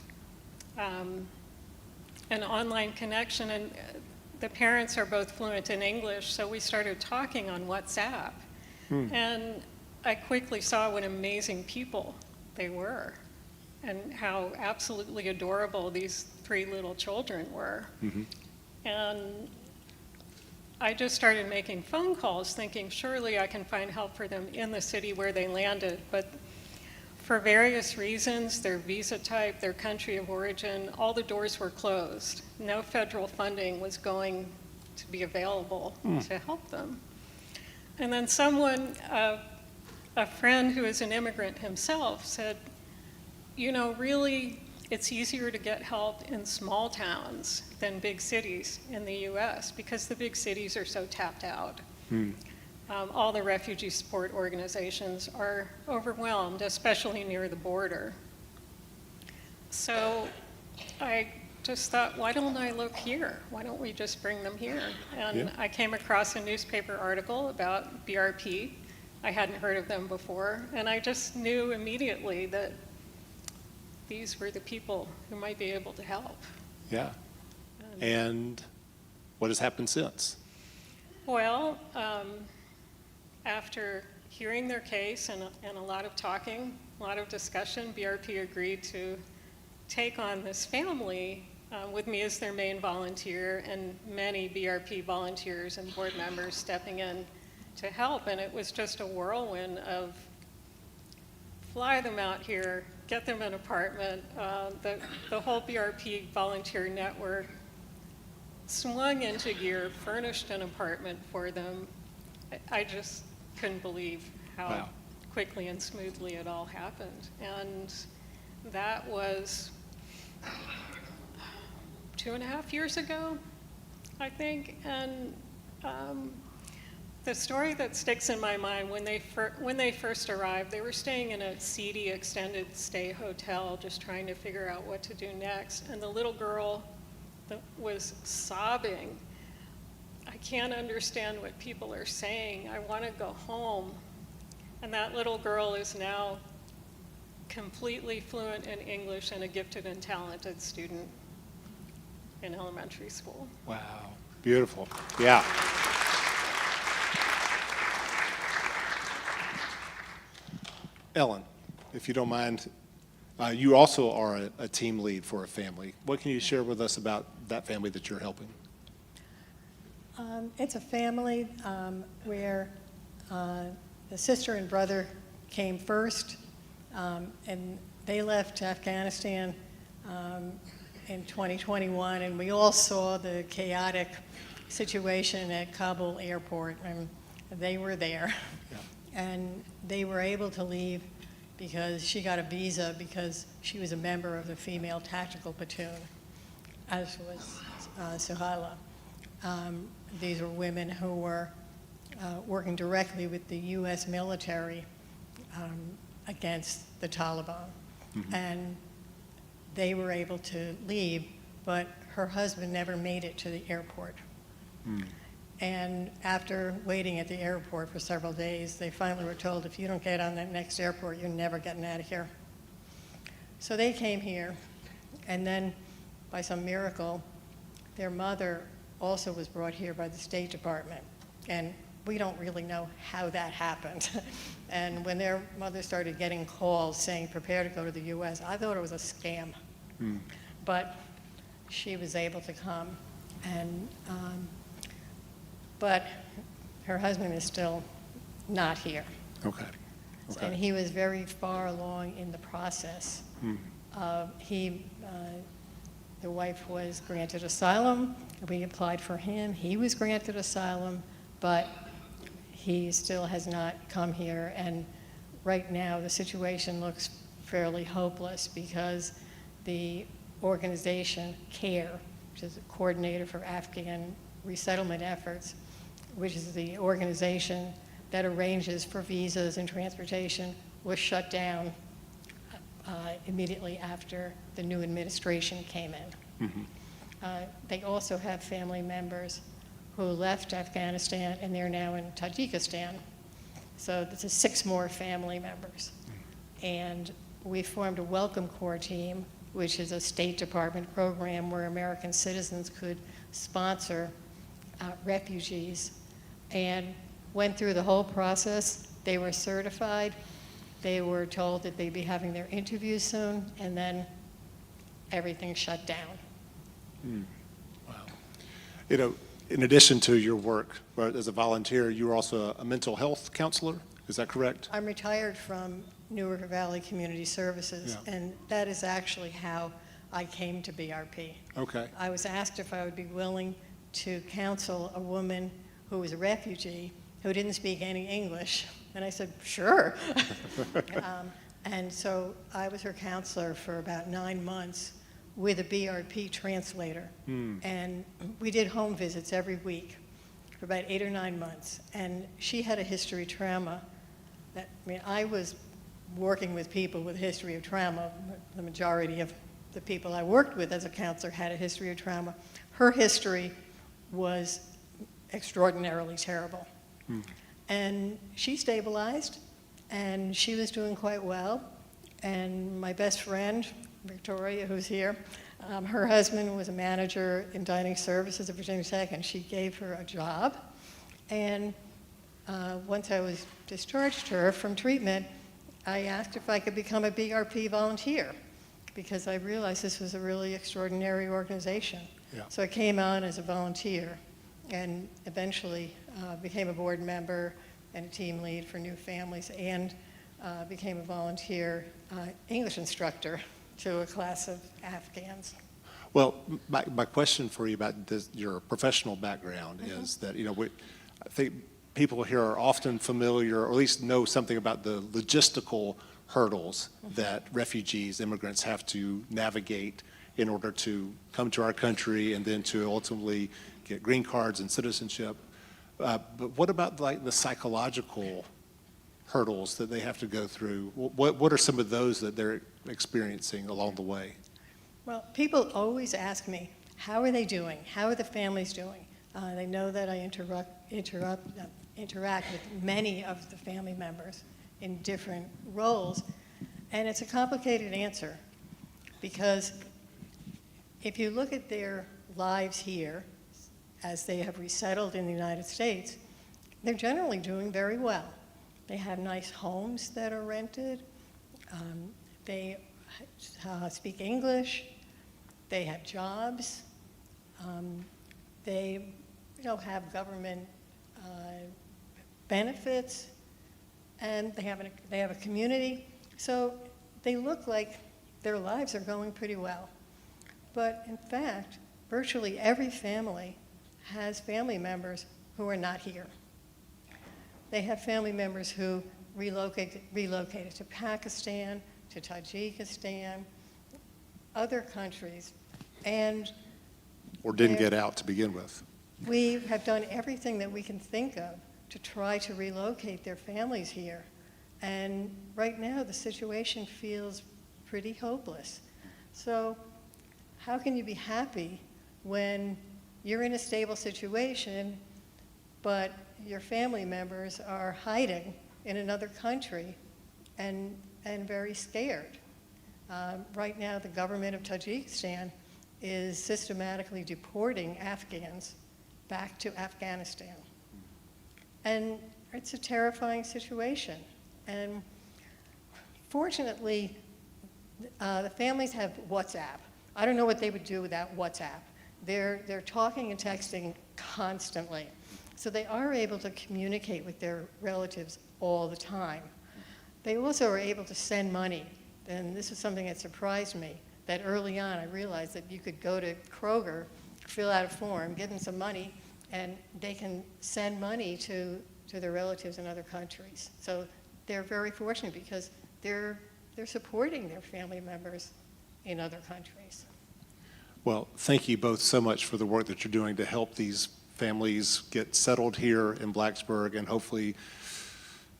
an online connection, and the parents are both fluent in English, so we started talking on WhatsApp. And I quickly saw what amazing people they were and how absolutely adorable these 3 little children were. And I just started making phone calls thinking surely I can find help for them in the city where they landed, but for various reasons, their visa type, their country of origin, all the doors were closed. No federal funding was going to be available to help them. And then someone, a friend who is an immigrant himself said, you know, really, it's easier to get help in small towns than big cities in the U.S. because the big cities are so tapped out. All the refugee support organizations are overwhelmed, especially near the border. So I just thought, why don't I look here? Why don't we just bring them here? And Yeah. I came across a newspaper article about BRP. I hadn't heard of them before, and I just knew immediately that these were the people who might be able to help. Yeah. And what has happened since? Well, after hearing their case and a lot of talking, a lot of discussion, BRP agreed to take on this family with me as their main volunteer and many BRP volunteers and board members stepping in to help. And it was just a whirlwind of fly them out here, get them an apartment. The whole BRP volunteer network swung into gear, furnished an apartment for them. I just couldn't believe how Wow. quickly and smoothly it all happened. And that was 2.5 years ago, I think. And the story that sticks in my mind, when they first arrived, they were staying in a seedy extended stay hotel, just trying to figure out what to do next. And the little girl that was sobbing, I can't understand what people are saying. I want to go home. And that little girl is now completely fluent in English and a gifted and talented student in elementary school. Wow. Beautiful. Yeah. Ellen, if you don't mind, you also are a team lead for a family. What can you share with us about that family that you're helping? It's a family where the sister and brother came first, and they left Afghanistan in 2021, and we all saw the chaotic situation at Kabul airport, and they were there. Yeah. And they were able to leave because she got a visa because she was a member of the female tactical platoon, as was Suhaila. These were women who were working directly with the U.S. military against the Taliban. Mm-hmm. And they were able to leave, but her husband never made it to the airport. Mm. And after waiting at the airport for several days, they finally were told, if you don't get on that next airport, you're never getting out of here. So they came here, and then by some miracle, their mother also was brought here by the State Department. And we don't really know how that happened. And when their mother started getting calls saying, prepare to go to the US, I thought it was a scam. Mm. But she was able to come. And but her husband is still not here. Okay. And he was very far along in the process. The wife was granted asylum. We applied for him. He was granted asylum, but he still has not come here. And right now, the situation looks fairly hopeless because the organization CARE, which is a coordinator for Afghan resettlement efforts, which is the organization that arranges for visas and transportation, was shut down immediately after the new administration came in. Mm-hmm. They also have family members who left Afghanistan and they're now in Tajikistan. So this is 6 more family members. And we formed a Welcome Corps team, which is a State Department program where American citizens could sponsor refugees, and went through the whole process. They were certified. They were told that they'd be having their interviews soon, and then everything shut down. Wow. You know, in addition to your work as a volunteer, you were also a mental health counselor. Is that correct? I'm retired from Newark Valley Community Services, Yeah. and that is actually how I came to BRP. Okay. I was asked if I would be willing to counsel a woman who was a refugee who didn't speak any English. And I said, sure. And so I was her counselor for about 9 months with a BRP translator. And we did home visits every week for about 8 or 9 months. And she had a history of trauma. I was working with people with a history of trauma the majority of the people I worked with as a counselor had a history of trauma. Her history was extraordinarily terrible. And she stabilized, and she was doing quite well. And my best friend, Victoria, who's here, her husband was a manager in dining services at Virginia Tech, and she gave her a job. And once I was discharged her from treatment, I asked if I could become a BRP volunteer, because I realized this was a really extraordinary organization. Yeah. So I came on as a volunteer and eventually became a board member and a team lead for new families, and became a volunteer English instructor to a class of Afghans. Well, my question for you about this, your professional background is that, I think people here are often familiar, or at least know something about the logistical hurdles that refugees, immigrants have to navigate in order to come to our country and then to ultimately get green cards and citizenship. But what about like the psychological hurdles that they have to go through? What are some of those that they're experiencing along the way? Well, people always ask me, how are they doing? How are the families doing? They know that I interact with many of the family members in different roles, and it's a complicated answer, because if you look at their lives here as they have resettled in the United States, they're generally doing very well. They have nice homes that are rented. They speak English. They have jobs. They have government benefits, and they have a community. So they look like their lives are going pretty well. But in fact, virtually every family has family members who are not here. They have family members who relocated to Pakistan, to Tajikistan, other countries, or didn't get out to begin with. We have done everything that we can think of to try to relocate their families here. And right now, the situation feels pretty hopeless. So how can you be happy when you're in a stable situation, but your family members are hiding in another country and very scared? Right now, the government of Tajikistan is systematically deporting Afghans back to Afghanistan. And it's a terrifying situation. And fortunately, the families have WhatsApp. I don't know what they would do without WhatsApp. They're talking and texting constantly. So they are able to communicate with their relatives all the time. They also are able to send money. And this is something that surprised me, that early on I realized that you could go to Kroger, fill out a form, give them some money, and they can send money to their relatives in other countries. So they're very fortunate because they're supporting their family members in other countries. Well, thank you both so much for the work that you're doing to help these families get settled here in Blacksburg and hopefully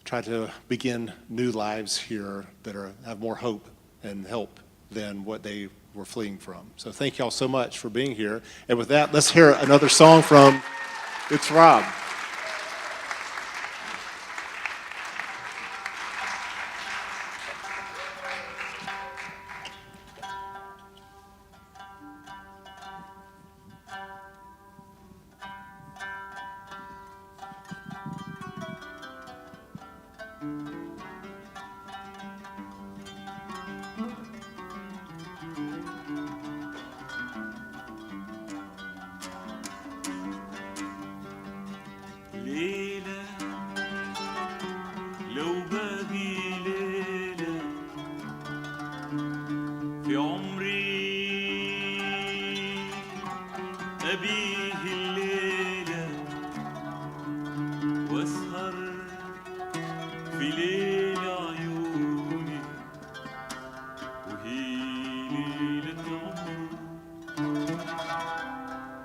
try to begin new lives here that have more hope and help than what they were fleeing from. So thank y'all so much for being here. And with that, let's hear another song from It's Rob. ليلة لو باقي ليلة في عمري أبيه الليلة واسهر في ليل عيوني وهي ليلة عمري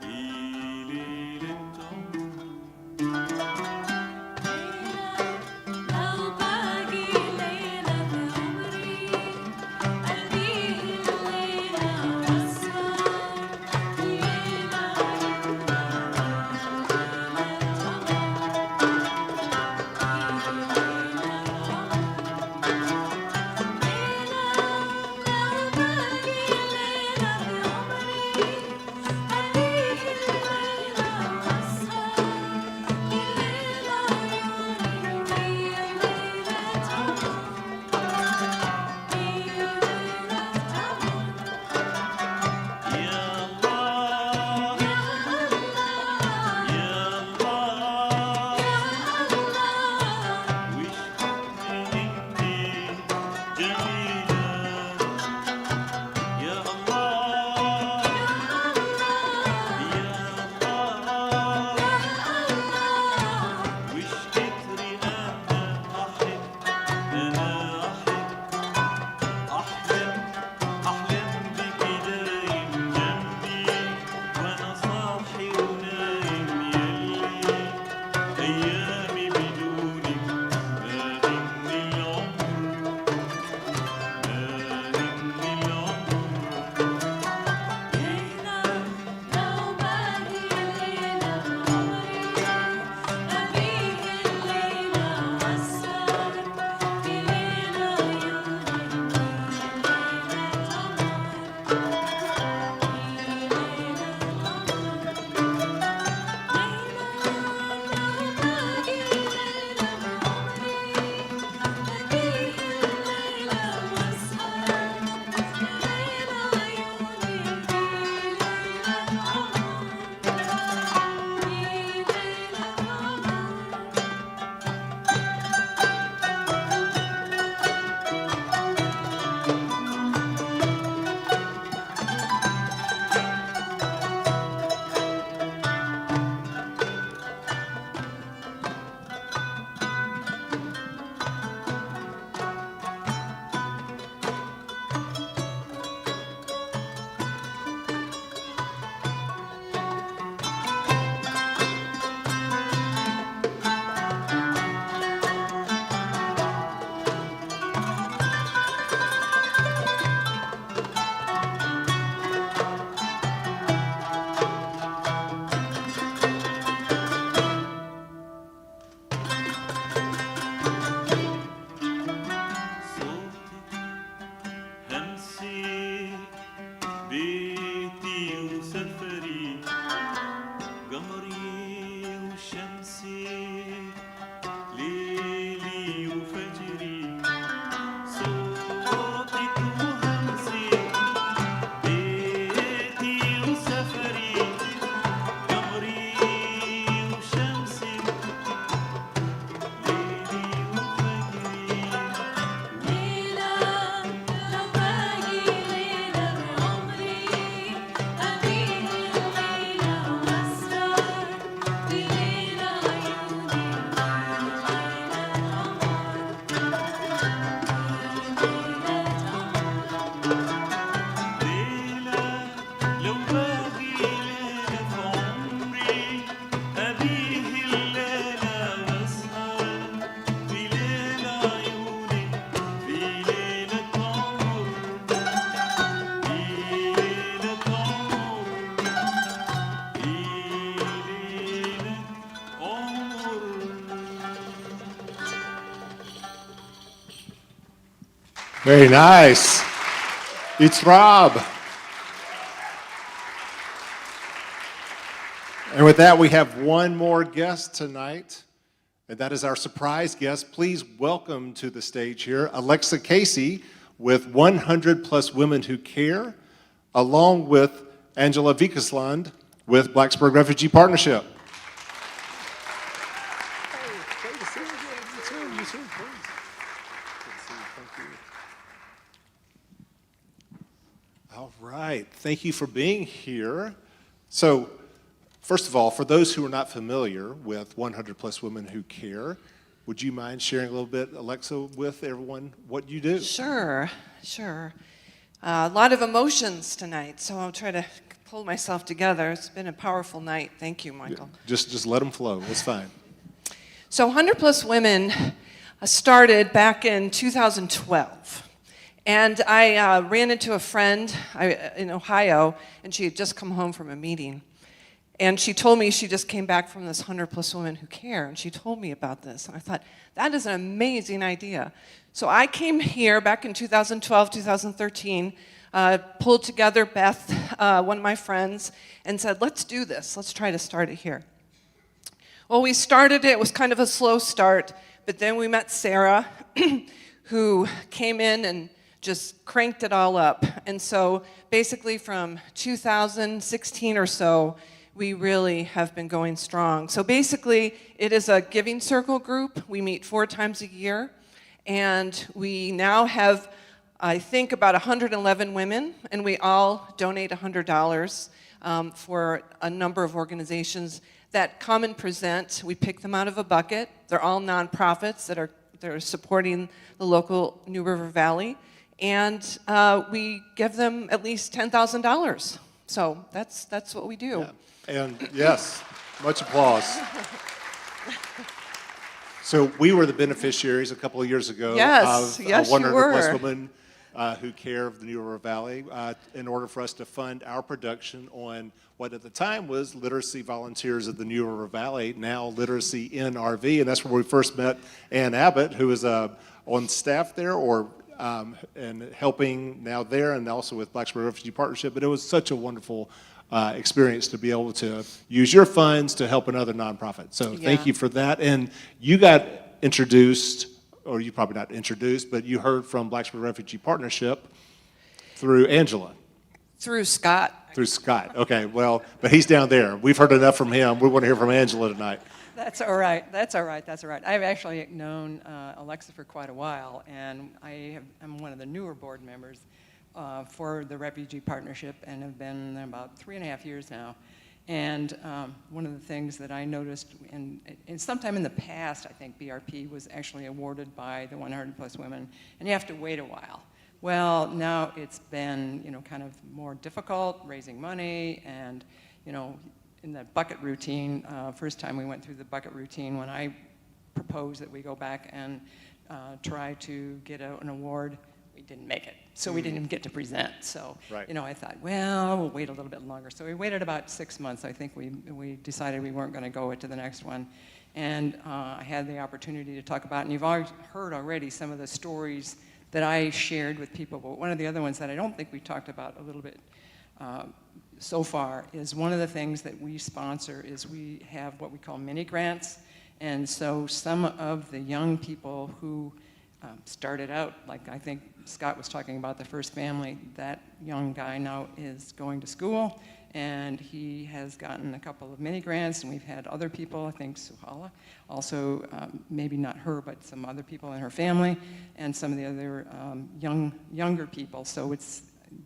هي ليلة عمري لو باقي ليلة في عمري Very nice. It's Rob. And with that, we have one more guest tonight, and that is our surprise guest. Please welcome to the stage here Alexa Casey with 100 Plus Women Who Care, along with Angela Vikasland with Blacksburg Refugee Partnership. All right, thank you for being here. So, first of all, for those who are not familiar with 100 Plus Women Who Care, would you mind sharing a little bit, Alexa, with everyone what you do? Sure. A lot of emotions tonight, so I'll try to pull myself together. It's been a powerful night. Thank you, Michael. Just let them flow. It's fine. So 100 Plus Women started back in 2012. And I ran into a friend in Ohio, and she had just come home from a meeting. And she told me she just came back from this 100 Plus Women Who Care, and she told me about this. And I thought, that is an amazing idea. So I came here back in 2012, 2013, pulled together Beth, one of my friends, and said, let's do this. Let's try to start it here. Well, we started it. It was kind of a slow start, but then we met Sarah, who came in and just cranked it all up. And so basically from 2016 or so, we really have been going strong. So basically, it is a giving circle group. We meet 4 times a year. And we now have, I think, about 111 women. And we all donate $100 for a number of organizations that come and present. We pick them out of a bucket. They're all nonprofits that are supporting the local New River Valley. And we give them at least $10,000. So that's what we do. Yeah. And yes, much applause. So we were the beneficiaries a couple of years ago yes, of yes, 100 you were. Plus Women Who Care of the New River Valley in order for us to fund our production on what at the time was Literacy Volunteers of the New River Valley, now Literacy NRV, and that's where we first met Ann Abbott, who is on staff there and helping now there and also with Blacksburg Refugee Partnership. But it was such a wonderful experience to be able to use your funds to help another nonprofit. So thank you for that. And you got introduced, or you probably not introduced, but you heard from Blacksburg Refugee Partnership through Angela. Through Scott. Through Scott. Okay, well, but he's down there. We've heard enough from him. We want to hear from Angela tonight. That's all right. I've actually known Alexa for quite a while, and I'm one of the newer board members for the Refugee Partnership and have been about 3.5 years now. And one of the things that I noticed, and sometime in the past, I think BRP was actually awarded by the 100 Plus Women, and you have to wait a while. Well, now it's been, kind of more difficult raising money, and, in the bucket routine, first time we went through the bucket routine when I proposed that we go back and try to get an award, we didn't make it. So we didn't even get to present. So, I thought, well, we'll wait a little bit longer. So we waited about 6 months. I think we decided we weren't going to go to the next one. And I had the opportunity to talk about, and you've heard already some of the stories that I shared with people. But one of the other ones that I don't think we talked about a little bit so far is one of the things that we sponsor is we have what we call mini grants. And so some of the young people who started out, like I think Scott was talking about the first family, that young guy now is going to school, and he has gotten a couple of mini grants, and we've had other people, I think Suhala, also maybe not her, but some other people in her family, and some of the other younger people. So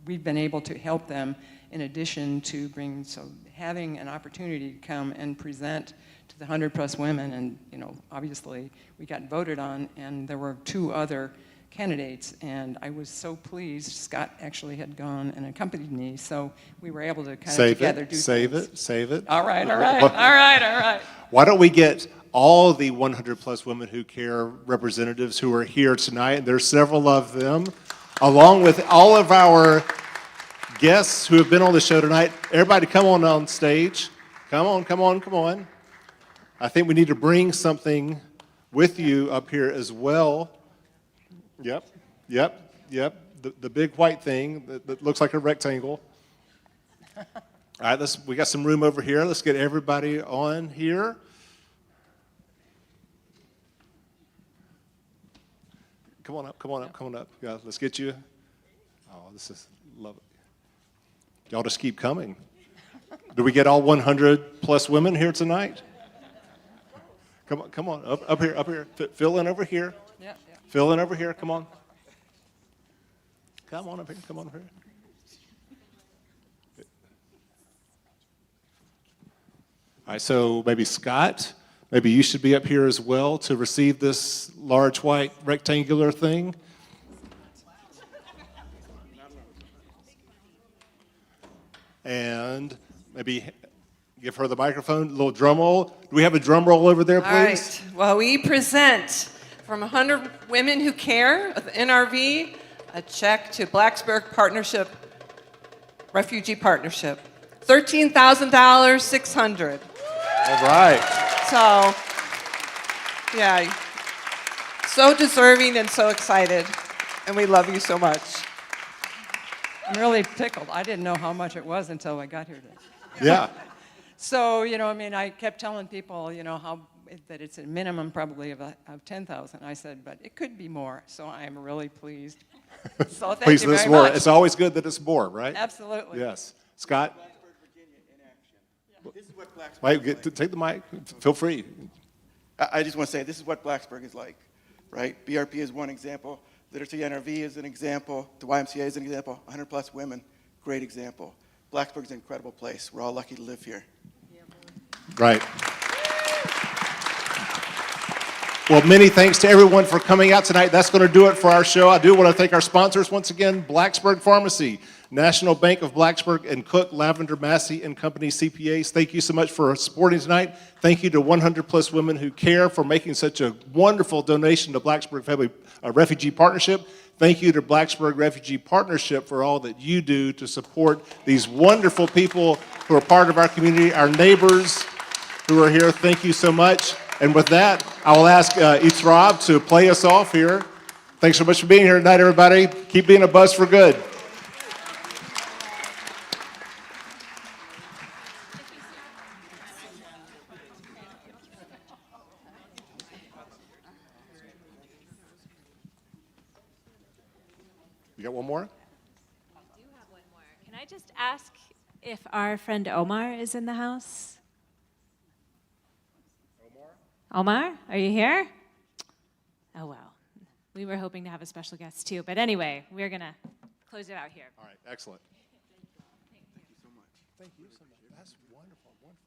we've been able to help them in addition to having an opportunity to come and present to the 100 Plus Women, and obviously we got voted on, and there were 2 other candidates, and I was so pleased. Scott actually had gone and accompanied me, so we were able to kind of together do things. Save it. All right. Why don't we get all the 100 Plus Women Who Care representatives who are here tonight, and there's several of them, along with all of our guests who have been on the show tonight. Everybody come on stage. Come on. I think we need to bring something with you up here as well. Yep. Yep, the big white thing that looks like a rectangle. All right, we got some room over here. Let's get everybody on here. Come on up, come on up, come on up. Yeah, let's get you. Oh, this is lovely. Y'all just keep coming. Do we get all 100 plus women here tonight? Come on, up here. Fill in over here. Yeah. Fill in over here, come on. Come on up here, come on up here. All right, so maybe Scott, maybe you should be up here as well to receive this large white rectangular thing. And maybe give her the microphone, a little drum roll. Do we have a drum roll over there, please? All right. Well, we present from 100 Women Who Care of the NRV a check to Blacksburg Partnership, Refugee Partnership. $13,600. All right. So, yeah, so deserving and so excited, and we love you so much. I'm really tickled. I didn't know how much it was until I got here today. Yeah. So, I kept telling people, that it's a minimum probably of 10,000. I said, but it could be more. So I am really pleased. So thank you very much. It's always good that it's more, right? Absolutely. Yes. Scott? This is what Blacksburg is like. Take the mic. Feel free. I just want to say this is what Blacksburg is like, right? BRP is one example. Literacy NRV is an example. The YMCA is an example. 100 plus women, great example. Blacksburg is an incredible place. We're all lucky to live here. Right. Well, many thanks to everyone for coming out tonight. That's going to do it for our show. I do want to thank our sponsors once again, Blacksburg Pharmacy, National Bank of Blacksburg, and Cook, Lavender, Massey and Company CPAs. Thank you so much for supporting tonight. Thank you to 100 plus Women Who Care for making such a wonderful donation to Blacksburg Refugee Partnership. Thank you to Blacksburg Refugee Partnership for all that you do to support these wonderful people who are part of our community, our neighbors who are here. Thank you so much. And with that, I will ask Rob to play us off here. Thanks so much for being here tonight, everybody. Keep being a buzz for good. You got one more? I do have one more. Can I just ask if our friend Omar is in the house? Omar, are you here? Oh, well. We were hoping to have a special guest, too. But anyway, we're going to close it out here. All right, excellent. Thank you so much. Thank you so much. That's wonderful, wonderful.